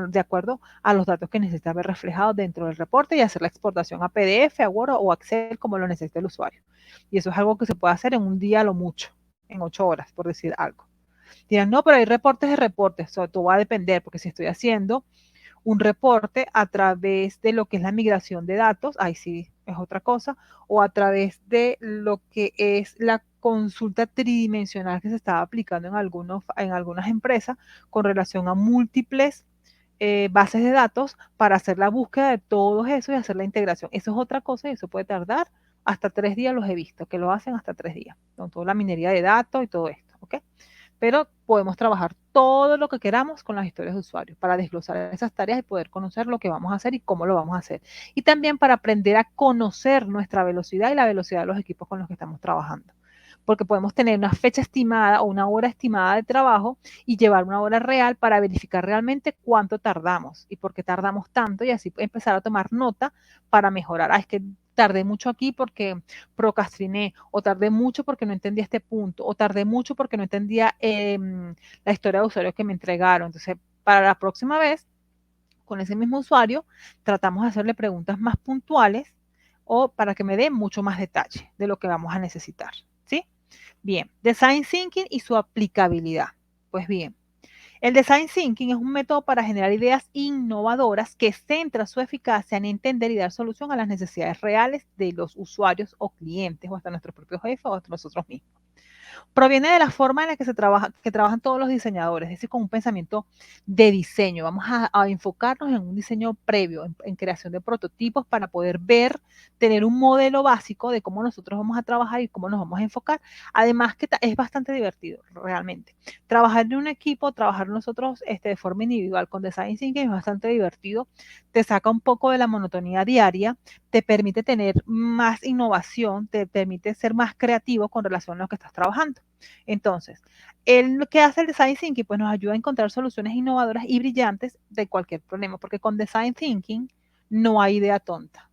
de acuerdo a los datos que necesita ver reflejados dentro del reporte y hacer la exportación a PDF, a Word o Excel como lo necesite el usuario. Y eso es algo que se puede hacer en un día a lo mucho, en 8 horas, por decir algo. Dirán, no, pero hay reportes de reportes, eso todo va a depender, porque si estoy haciendo un reporte a través de lo que es la migración de datos, ahí sí es otra cosa, o a través de lo que es la consulta tridimensional que se estaba aplicando en algunas empresas con relación a múltiples bases de datos para hacer la búsqueda de todo eso y hacer la integración. Eso es otra cosa y eso puede tardar hasta 3 días, los he visto, que lo hacen hasta 3 días, con toda la minería de datos y todo esto, ¿ok? Pero podemos trabajar todo lo que queramos con las historias de usuarios para desglosar esas tareas y poder conocer lo que vamos a hacer y cómo lo vamos a hacer. Y también para aprender a conocer nuestra velocidad y la velocidad de los equipos con los que estamos trabajando. Porque podemos tener una fecha estimada o una hora estimada de trabajo y llevar una hora real para verificar realmente cuánto tardamos y por qué tardamos tanto y así empezar a tomar nota para mejorar. Ah, es que tardé mucho aquí porque procrastiné, o tardé mucho porque no entendía este punto, o tardé mucho porque no entendía la historia de usuario que me entregaron. Entonces, para la próxima vez, con ese mismo usuario, tratamos de hacerle preguntas más puntuales o para que me dé mucho más detalle de lo que vamos a necesitar. ¿Sí? Bien, Design Thinking y su aplicabilidad. Pues bien, el Design Thinking es un método para generar ideas innovadoras que centra su eficacia en entender y dar solución a las necesidades reales de los usuarios o clientes o hasta nuestros propios jefes o hasta nosotros mismos. Proviene de la forma en la que trabajan todos los diseñadores, es decir, con un pensamiento de diseño. Vamos a enfocarnos en un diseño previo, en creación de prototipos para poder ver, tener un modelo básico de cómo nosotros vamos a trabajar y cómo nos vamos a enfocar. Además que es bastante divertido, realmente. Trabajar en un equipo, trabajar nosotros de forma individual con Design Thinking es bastante divertido. Te saca un poco de la monotonía diaria, te permite tener más innovación, te permite ser más creativo con relación a lo que estás trabajando. Entonces, lo que hace el Design Thinking, pues nos ayuda a encontrar soluciones innovadoras y brillantes de cualquier problema, porque con Design Thinking no hay idea tonta,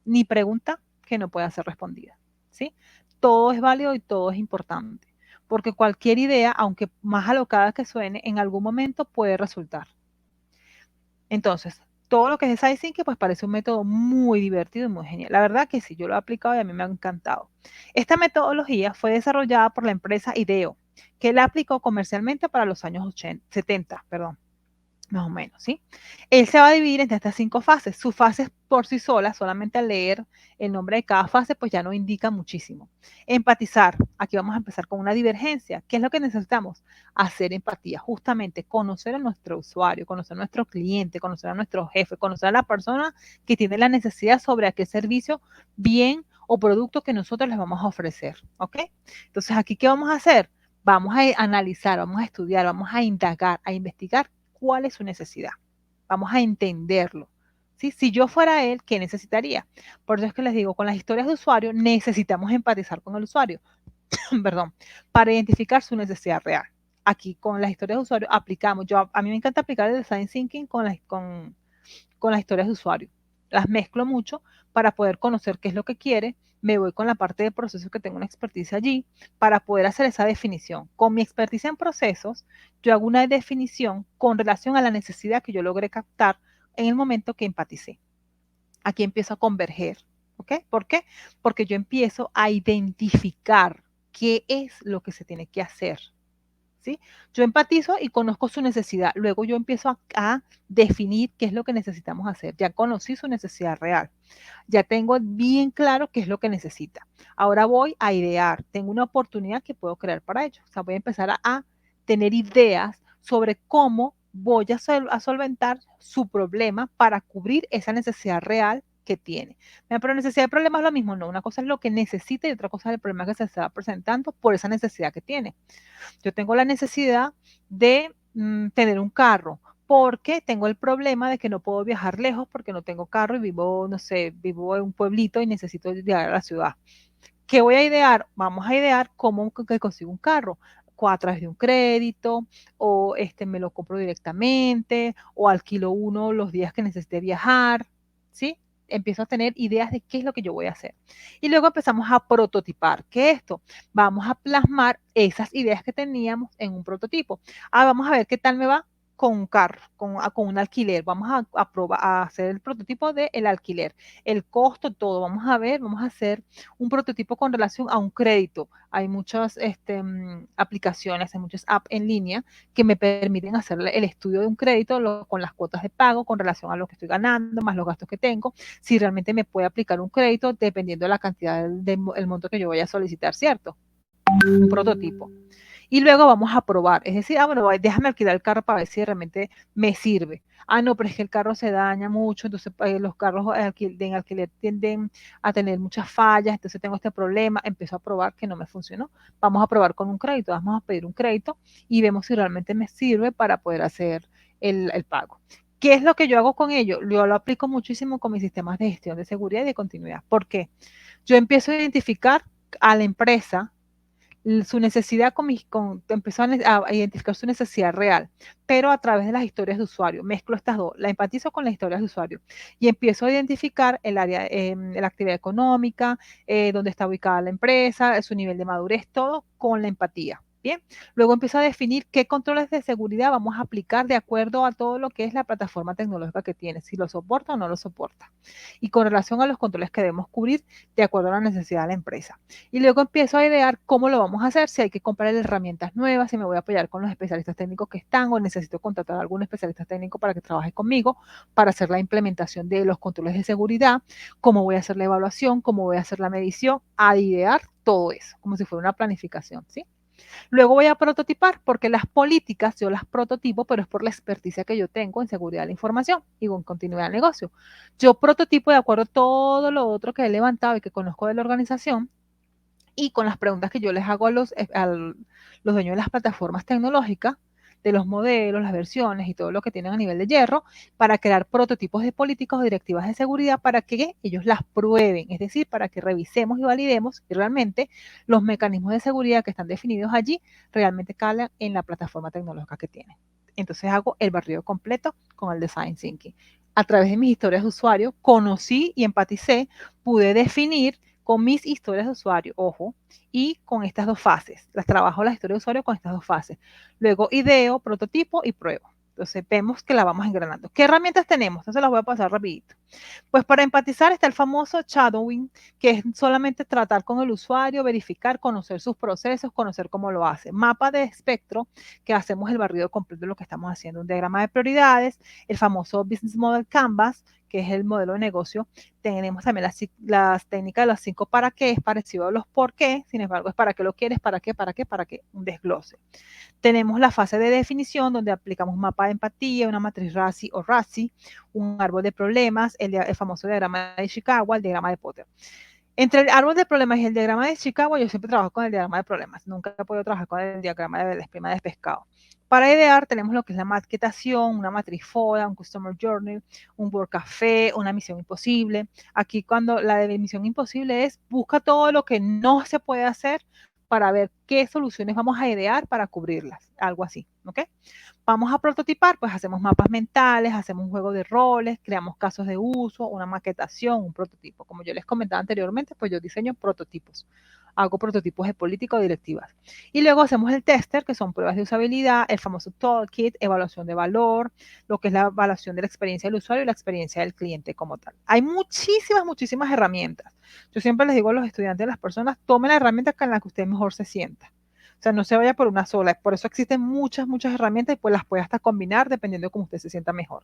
ni pregunta que no pueda ser respondida, ¿sí? Todo es válido y todo es importante, porque cualquier idea, aunque más alocada que suene, en algún momento puede resultar. Entonces, todo lo que es Design Thinking, pues parece un método muy divertido y muy genial. La verdad que sí, yo lo he aplicado y a mí me ha encantado. Esta metodología fue desarrollada por la empresa IDEO, que la aplicó comercialmente para los años 70, perdón, más o menos, ¿sí? Él se va a dividir entre estas 5 fases. Sus fases por sí solas, solamente al leer el nombre de cada fase, pues ya no indica muchísimo. Empatizar. Aquí vamos a empezar con una divergencia. ¿Qué es lo que necesitamos? Hacer empatía, justamente conocer a nuestro usuario, conocer a nuestro cliente, conocer a nuestro jefe, conocer a la persona que tiene la necesidad sobre a qué servicio, bien o producto que nosotros les vamos a ofrecer, ¿ok? Entonces, aquí, ¿qué vamos a hacer? Vamos a analizar, vamos a estudiar, vamos a indagar, a investigar cuál es su necesidad. Vamos a entenderlo. ¿Sí? Si yo fuera él, ¿qué necesitaría? Por eso es que les digo, con las historias de usuario necesitamos empatizar con el usuario, perdón, para identificar su necesidad real. Aquí con las historias de usuario aplicamos, a mí me encanta aplicar el design thinking con las historias de usuario. Las mezclo mucho para poder conocer qué es lo que quiere. Me voy con la parte de procesos que tengo una experticia allí para poder hacer esa definición. Con mi experticia en procesos, yo hago una definición con relación a la necesidad que yo logré captar en el momento que empaticé. Aquí empiezo a converger. ¿Ok? ¿Por qué? Porque yo empiezo a identificar qué es lo que se tiene que hacer. ¿Sí? Yo empatizo y conozco su necesidad. Luego yo empiezo a definir qué es lo que necesitamos hacer. Ya conocí su necesidad real. Ya tengo bien claro qué es lo que necesita. Ahora voy a idear. Tengo una oportunidad que puedo crear para ello. O sea, voy a empezar a tener ideas sobre cómo voy a solventar su problema para cubrir esa necesidad real que tiene. Pero necesidad de problema es lo mismo, no. Una cosa es lo que necesita y otra cosa es el problema que se está presentando por esa necesidad que tiene. Yo tengo la necesidad de tener un carro porque tengo el problema de que no puedo viajar lejos porque no tengo carro y vivo, no sé, vivo en un pueblito y necesito llegar a la ciudad. ¿Qué voy a idear? Vamos a idear cómo que consigo un carro a través de un crédito, o me lo compro directamente, o alquilo uno los días que necesite viajar, ¿sí? Empiezo a tener ideas de qué es lo que yo voy a hacer. Y luego empezamos a prototipar. ¿Qué es esto? Vamos a plasmar esas ideas que teníamos en un prototipo. Vamos a ver qué tal me va con un carro, con un alquiler. Vamos a probar, a hacer el prototipo del alquiler, el costo, todo. Vamos a ver, vamos a hacer un prototipo con relación a un crédito. Hay muchas aplicaciones, hay muchas apps en línea que me permiten hacer el estudio de un crédito con las cuotas de pago con relación a lo que estoy ganando, más los gastos que tengo, si realmente me puede aplicar un crédito dependiendo de la cantidad del monto que yo vaya a solicitar, ¿cierto? Un prototipo. Y luego vamos a probar, es decir, bueno, déjame alquilar el carro para ver si realmente me sirve. No, pero es que el carro se daña mucho, entonces los carros en alquiler tienden a tener muchas fallas, entonces tengo este problema, empiezo a probar que no me funcionó. Vamos a probar con un crédito, vamos a pedir un crédito y vemos si realmente me sirve para poder hacer el pago. ¿Qué es lo que yo hago con ello? Yo lo aplico muchísimo con mis sistemas de gestión de seguridad y de continuidad. ¿Por qué? Yo empiezo a identificar a la empresa su necesidad empezó a identificar su necesidad real, pero a través de las historias de usuario. Mezclo estas dos, la empatizo con las historias de usuario y empiezo a identificar el área, la actividad económica, dónde está ubicada la empresa, su nivel de madurez, todo con la empatía. Bien, luego empiezo a definir qué controles de seguridad vamos a aplicar de acuerdo a todo lo que es la plataforma tecnológica que tiene, si lo soporta o no lo soporta. Y con relación a los controles que debemos cubrir de acuerdo a la necesidad de la empresa. Y luego empiezo a idear cómo lo vamos a hacer, si hay que comprar herramientas nuevas, si me voy a apoyar con los especialistas técnicos que están o necesito contratar a algún especialista técnico para que trabaje conmigo para hacer la implementación de los controles de seguridad, cómo voy a hacer la evaluación, cómo voy a hacer la medición, a idear todo eso, como si fuera una planificación, ¿sí? Luego voy a prototipar, porque las políticas yo las prototipo, pero es por la experticia que yo tengo en seguridad de la información y en continuidad del negocio. Yo prototipo de acuerdo a todo lo otro que he levantado y que conozco de la organización y con las preguntas que yo les hago a los dueños de las plataformas tecnológicas, de los modelos, las versiones y todo lo que tienen a nivel de hierro, para crear prototipos de políticas o directivas de seguridad para que ellos las prueben, es decir, para que revisemos y validemos que realmente los mecanismos de seguridad que están definidos allí realmente calan en la plataforma tecnológica que tienen. Entonces hago el barrido completo con el design thinking. A través de mis historias de usuario, conocí y empaticé, pude definir con mis historias de usuario, ojo, y con estas dos fases. Las trabajo las historias de usuario con estas dos fases. Luego ideo, prototipo y pruebo. Entonces vemos que la vamos engranando. ¿Qué herramientas tenemos? Entonces las voy a pasar rapidito. Pues para empatizar está el famoso shadowing, que es solamente tratar con el usuario, verificar, conocer sus procesos, conocer cómo lo hace. Mapa de espectro, que hacemos el barrido completo de lo que estamos haciendo. Un diagrama de prioridades, el famoso Business Model Canvas, que es el modelo de negocio. Tenemos también las técnicas de los 5 para qué, es parecido a los por qué, sin embargo es para qué lo quieres, para qué, un desglose. Tenemos la fase de definición, donde aplicamos un mapa de empatía, una matriz RACI o RACI, un árbol de problemas, el famoso diagrama de Chicago, el diagrama de Potter. Entre el árbol de problemas y el diagrama de Chicago, yo siempre trabajo con el diagrama de problemas. Nunca he podido trabajar con el diagrama de la espuma de pescado. Para idear tenemos lo que es la maquetación, una matriz FODA, un Customer Journey, un Work Café, una misión imposible. Aquí cuando la de misión imposible es busca todo lo que no se puede hacer para ver qué soluciones vamos a idear para cubrirlas, algo así, ¿ok? Vamos a prototipar, pues hacemos mapas mentales, hacemos un juego de roles, creamos casos de uso, una maquetación, un prototipo. Como yo les comentaba anteriormente, pues yo diseño prototipos. Hago prototipos de política o directivas. Y luego hacemos el tester, que son pruebas de usabilidad, el famoso toolkit, evaluación de valor, lo que es la evaluación de la experiencia del usuario y la experiencia del cliente como tal. Hay muchísimas, muchísimas herramientas. Yo siempre les digo a los estudiantes, a las personas, tomen la herramienta con la que usted mejor se sienta. O sea, no se vaya por una sola. Por eso existen muchas, muchas herramientas y pues las puede hasta combinar dependiendo de cómo usted se sienta mejor.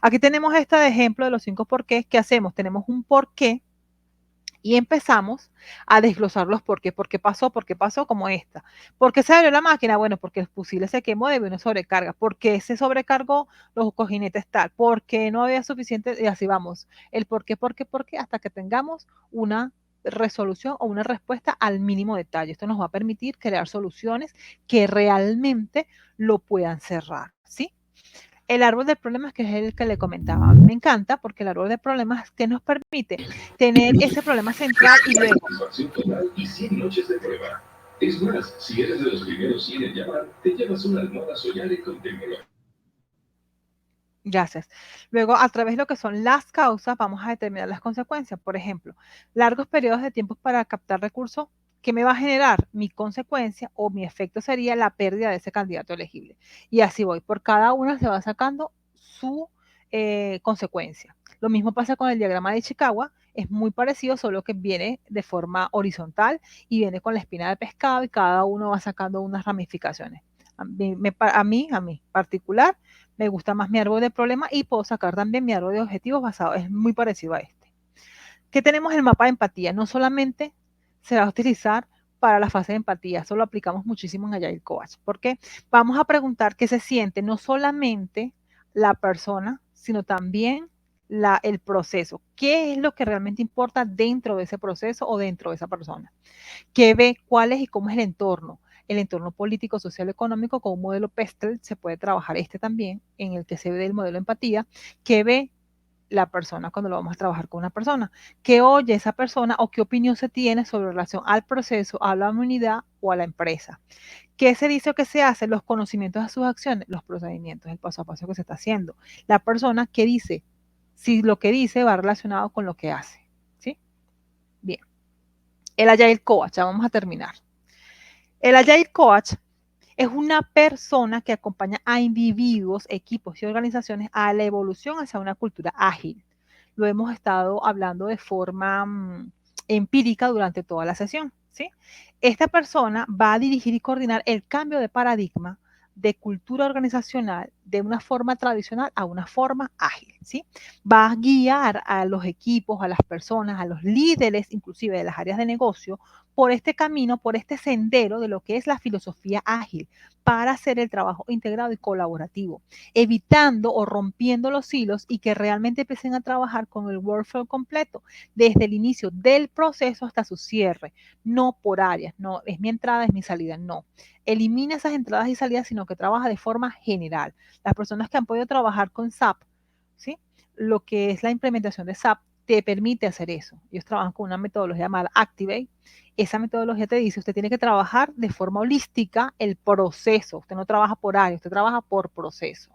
Aquí tenemos esta de ejemplo de los 5 porqués. ¿Qué hacemos? Tenemos un porqué y empezamos a desglosar los por qué pasó como esta. ¿Por qué se abrió la máquina? Bueno, porque el fusible se quemó debido a una sobrecarga. ¿Por qué se sobrecargó los cojinetes tal? Porque no había suficiente, y así vamos. El por qué, hasta que tengamos una resolución o una respuesta al mínimo detalle. Esto nos va a permitir crear soluciones que realmente lo puedan cerrar, ¿sí? El árbol de problemas, que es el que le comentaba, a mí me encanta porque el árbol de problemas que nos permite tener ese problema central y luego. Satisfacción total y 100 noches de prueba. Es más, si eres de los primeros 100 en llamar, te llevas una almohada Soñare con tecnología. Gracias. Luego, a través de lo que son las causas, vamos a determinar las consecuencias. Por ejemplo, largos periodos de tiempo para captar recursos. ¿Qué me va a generar? Mi consecuencia o mi efecto sería la pérdida de ese candidato elegible. Y así voy. Por cada una se va sacando su consecuencia. Lo mismo pasa con el diagrama de Chicago. Es muy parecido, solo que viene de forma horizontal y viene con la espina de pescado y cada uno va sacando unas ramificaciones. A mí particular, me gusta más mi árbol de problemas y puedo sacar también mi árbol de objetivos basado, es muy parecido a este. ¿Qué tenemos el mapa de empatía? No solamente se va a utilizar para la fase de empatía, eso lo aplicamos muchísimo en Agile Coach, porque vamos a preguntar qué se siente no solamente la persona, sino también el proceso. ¿Qué es lo que realmente importa dentro de ese proceso o dentro de esa persona? ¿Qué ve? ¿Cuál es y cómo es el entorno? El entorno político, social, económico, con un modelo PESTEL se puede trabajar este también, en el que se ve el modelo de empatía. ¿Qué ve la persona cuando lo vamos a trabajar con una persona? ¿Qué oye esa persona o qué opinión se tiene sobre relación al proceso, a la humanidad o a la empresa? ¿Qué se dice o qué se hace? Los conocimientos de sus acciones, los procedimientos, el paso a paso que se está haciendo. La persona, ¿qué dice? Si lo que dice va relacionado con lo que hace. ¿Sí? Bien. El Agile Coach, ya vamos a terminar. El Agile Coach es una persona que acompaña a individuos, equipos y organizaciones a la evolución hacia una cultura ágil. Lo hemos estado hablando de forma empírica durante toda la sesión. ¿Sí? Esta persona va a dirigir y coordinar el cambio de paradigma de cultura organizacional de una forma tradicional a una forma ágil. ¿Sí? Va a guiar a los equipos, a las personas, a los líderes, inclusive de las áreas de negocio, por este camino, por este sendero de lo que es la filosofía ágil para hacer el trabajo integrado y colaborativo, evitando o rompiendo los hilos y que realmente empiecen a trabajar con el workflow completo, desde el inicio del proceso hasta su cierre, no por áreas, no es mi entrada, es mi salida, no. Elimina esas entradas y salidas, sino que trabaja de forma general. Las personas que han podido trabajar con SAP, ¿sí? Lo que es la implementación de SAP te permite hacer eso. Ellos trabajan con una metodología llamada Activate. Esa metodología te dice, usted tiene que trabajar de forma holística el proceso. Usted no trabaja por área, usted trabaja por proceso.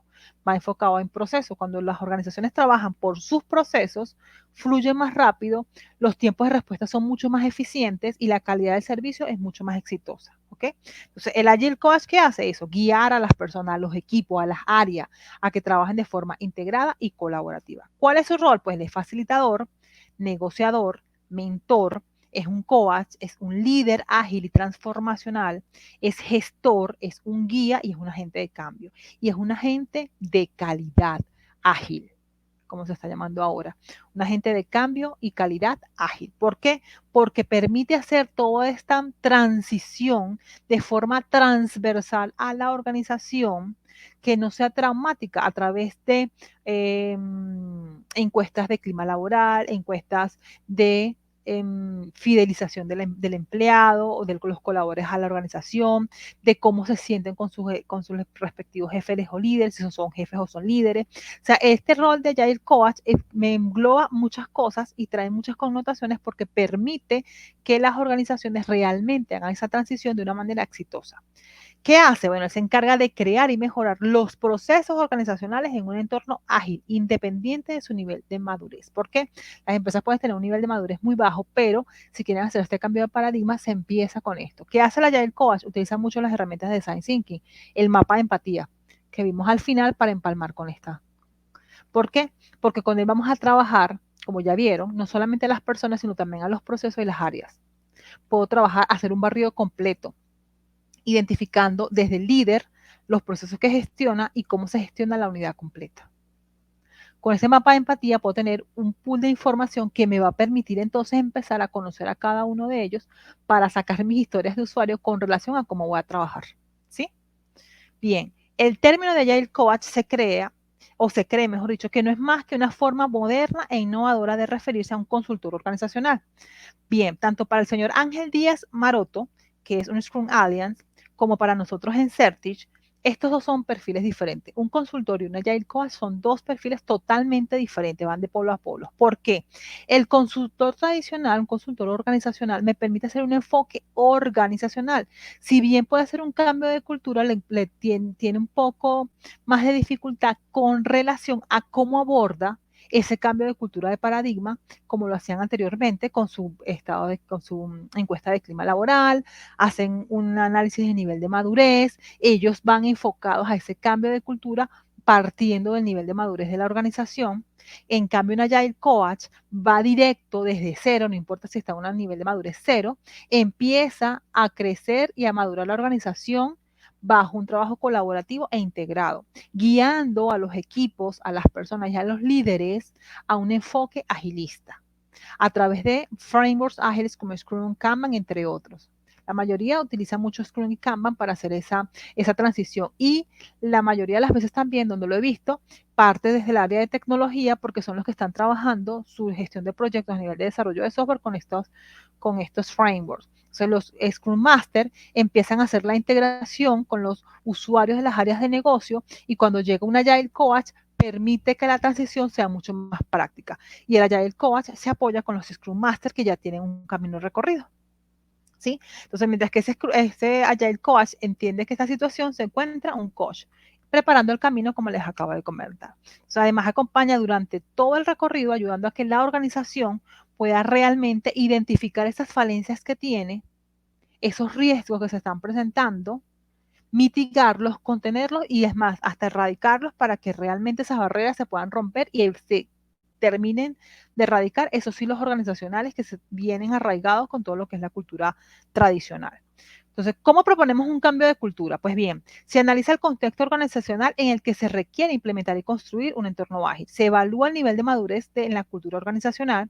Va enfocado en proceso. Cuando las organizaciones trabajan por sus procesos, fluyen más rápido, los tiempos de respuesta son mucho más eficientes y la calidad del servicio es mucho más exitosa. ¿Ok? Entonces, el Agile Coach, ¿qué hace eso? Guiar a las personas, a los equipos, a las áreas, a que trabajen de forma integrada y colaborativa. ¿Cuál es su rol? Pues de facilitador, negociador, mentor, es un coach, es un líder ágil y transformacional, es gestor, es un guía y es un agente de cambio. Y es un agente de calidad ágil, como se está llamando ahora. Un agente de cambio y calidad ágil. ¿Por qué? Porque permite hacer toda esta transición de forma transversal a la organización que no sea traumática a través de encuestas de clima laboral, encuestas de fidelización del empleado o de los colaboradores a la organización, de cómo se sienten con sus respectivos jefes o líderes, si son jefes o son líderes. O sea, este rol de Agile Coach me engloba muchas cosas y trae muchas connotaciones porque permite que las organizaciones realmente hagan esa transición de una manera exitosa. ¿Qué hace? Bueno, él se encarga de crear y mejorar los procesos organizacionales en un entorno ágil, independiente de su nivel de madurez. ¿Por qué? Las empresas pueden tener un nivel de madurez muy bajo, pero si quieren hacer este cambio de paradigma, se empieza con esto. ¿Qué hace la Agile Coach? Utiliza mucho las herramientas de Design Thinking, el mapa de empatía, que vimos al final para empalmar con esta. ¿Por qué? Porque con él vamos a trabajar, como ya vieron, no solamente a las personas, sino también a los procesos y las áreas. Puedo trabajar, hacer un barrido completo, identificando desde el líder los procesos que gestiona y cómo se gestiona la unidad completa. Con ese mapa de empatía puedo tener un pool de información que me va a permitir entonces empezar a conocer a cada uno de ellos para sacar mis historias de usuario con relación a cómo voy a trabajar. ¿Sí? Bien, el término de Agile Coach se crea, o se cree, mejor dicho, que no es más que una forma moderna e innovadora de referirse a un consultor organizacional. Bien, tanto para el señor Ángel Díaz Maroto, que es un Scrum Alliance, como para nosotros en Certich, estos dos son perfiles diferentes. Un consultor y un Agile Coach son dos perfiles totalmente diferentes, van de polo a polo. ¿Por qué? El consultor tradicional, un consultor organizacional, me permite hacer un enfoque organizacional. Si bien puede hacer un cambio de cultura, tiene un poco más de dificultad con relación a cómo aborda ese cambio de cultura de paradigma, como lo hacían anteriormente con su con su encuesta de clima laboral, hacen un análisis de nivel de madurez, ellos van enfocados a ese cambio de cultura partiendo del nivel de madurez de la organización. En cambio, un Agile Coach va directo desde cero, no importa si está a un nivel de madurez cero, empieza a crecer y a madurar la organización bajo un trabajo colaborativo e integrado, guiando a los equipos, a las personas y a los líderes a un enfoque agilista, a través de frameworks ágiles como Scrum, Kanban, entre otros. La mayoría utiliza mucho Scrum y Kanban para hacer esa transición y la mayoría de las veces también, donde lo he visto, parte desde el área de tecnología porque son los que están trabajando su gestión de proyectos a nivel de desarrollo de software con estos frameworks. Entonces los Scrum Master empiezan a hacer la integración con los usuarios de las áreas de negocio y cuando llega un Agile Coach permite que la transición sea mucho más práctica. Y el Agile Coach se apoya con los Scrum Master que ya tienen un camino recorrido. ¿Sí? Entonces, mientras que ese Agile Coach entiende que esta situación se encuentra un coach preparando el camino como les acabo de comentar. Entonces, además acompaña durante todo el recorrido ayudando a que la organización pueda realmente identificar esas falencias que tiene, esos riesgos que se están presentando, mitigarlos, contenerlos y es más, hasta erradicarlos para que realmente esas barreras se puedan romper y se terminen de erradicar esos hilos organizacionales que se vienen arraigados con todo lo que es la cultura tradicional. Entonces, ¿cómo proponemos un cambio de cultura? Pues bien, se analiza el contexto organizacional en el que se requiere implementar y construir un entorno ágil. Se evalúa el nivel de madurez en la cultura organizacional,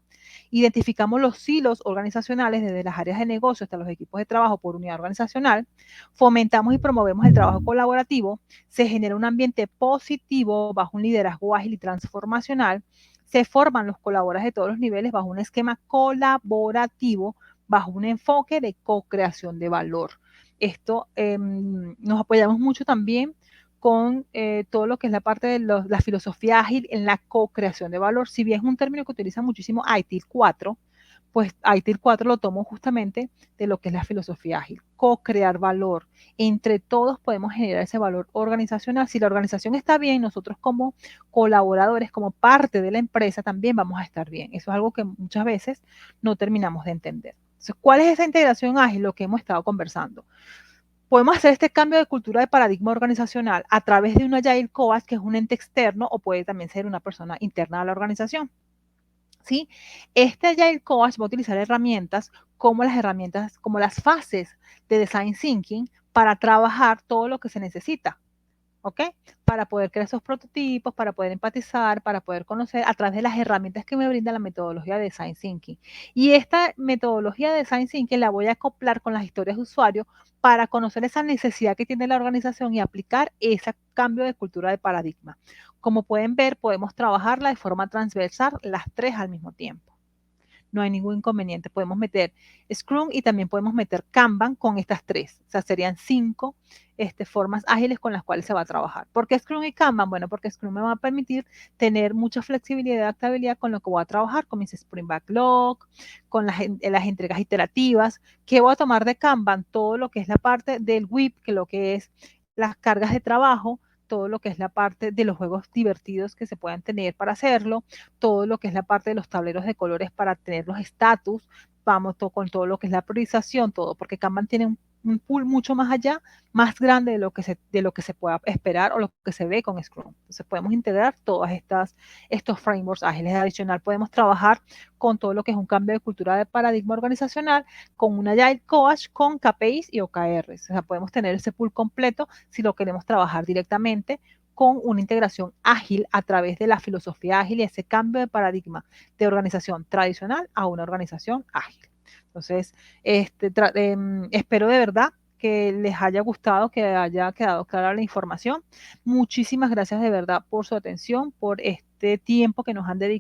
identificamos los hilos organizacionales desde las áreas de negocio hasta los equipos de trabajo por unidad organizacional, fomentamos y promovemos el trabajo colaborativo, se genera un ambiente positivo bajo un liderazgo ágil y transformacional, se forman los colaboradores de todos los niveles bajo un esquema colaborativo, bajo un enfoque de co-creación de valor. Esto nos apoyamos mucho también con todo lo que es la parte de la filosofía ágil en la co-creación de valor. Si bien es un término que utiliza muchísimo ITIL 4, pues ITIL 4 lo tomo justamente de lo que es la filosofía ágil, co-crear valor. Entre todos podemos generar ese valor organizacional. Si la organización está bien, nosotros como colaboradores, como parte de la empresa, también vamos a estar bien. Eso es algo que muchas veces no terminamos de entender. Entonces, ¿cuál es esa integración ágil? Lo que hemos estado conversando. Podemos hacer este cambio de cultura de paradigma organizacional a través de un Agile Coach, que es un ente externo, o puede también ser una persona interna a la organización. ¿Sí? Este Agile Coach va a utilizar herramientas, como las fases de Design Thinking para trabajar todo lo que se necesita. ¿Ok? Para poder crear esos prototipos, para poder empatizar, para poder conocer a través de las herramientas que me brinda la metodología de Design Thinking. Y esta metodología de Design Thinking la voy a acoplar con las historias de usuario para conocer esa necesidad que tiene la organización y aplicar ese cambio de cultura de paradigma. Como pueden ver, podemos trabajarla de forma transversal las tres al mismo tiempo. No hay ningún inconveniente. Podemos meter Scrum y también podemos meter Kanban con estas tres. O sea, serían 5 formas ágiles con las cuales se va a trabajar. ¿Por qué Scrum y Kanban? Bueno, porque Scrum me va a permitir tener mucha flexibilidad y adaptabilidad con lo que voy a trabajar, con mis Sprint Backlog, con las entregas iterativas. ¿Qué voy a tomar de Kanban? Todo lo que es la parte del WIP, que lo que es las cargas de trabajo, todo lo que es la parte de los juegos divertidos que se puedan tener para hacerlo, todo lo que es la parte de los tableros de colores para tener los estatus, vamos con todo lo que es la priorización, todo, porque Kanban tiene un pool mucho más allá, más grande de lo que se pueda esperar o lo que se ve con Scrum. Entonces podemos integrar todas estos frameworks ágiles. Adicional, podemos trabajar con todo lo que es un cambio de cultura de paradigma organizacional, con un Agile Coach, con KPIs y OKRs. O sea, podemos tener ese pool completo si lo queremos trabajar directamente con una integración ágil a través de la filosofía ágil y ese cambio de paradigma de organización tradicional a una organización ágil. Entonces, espero de verdad que les haya gustado, que haya quedado clara la información. Muchísimas gracias de verdad por su atención, por este tiempo que nos han dedicado.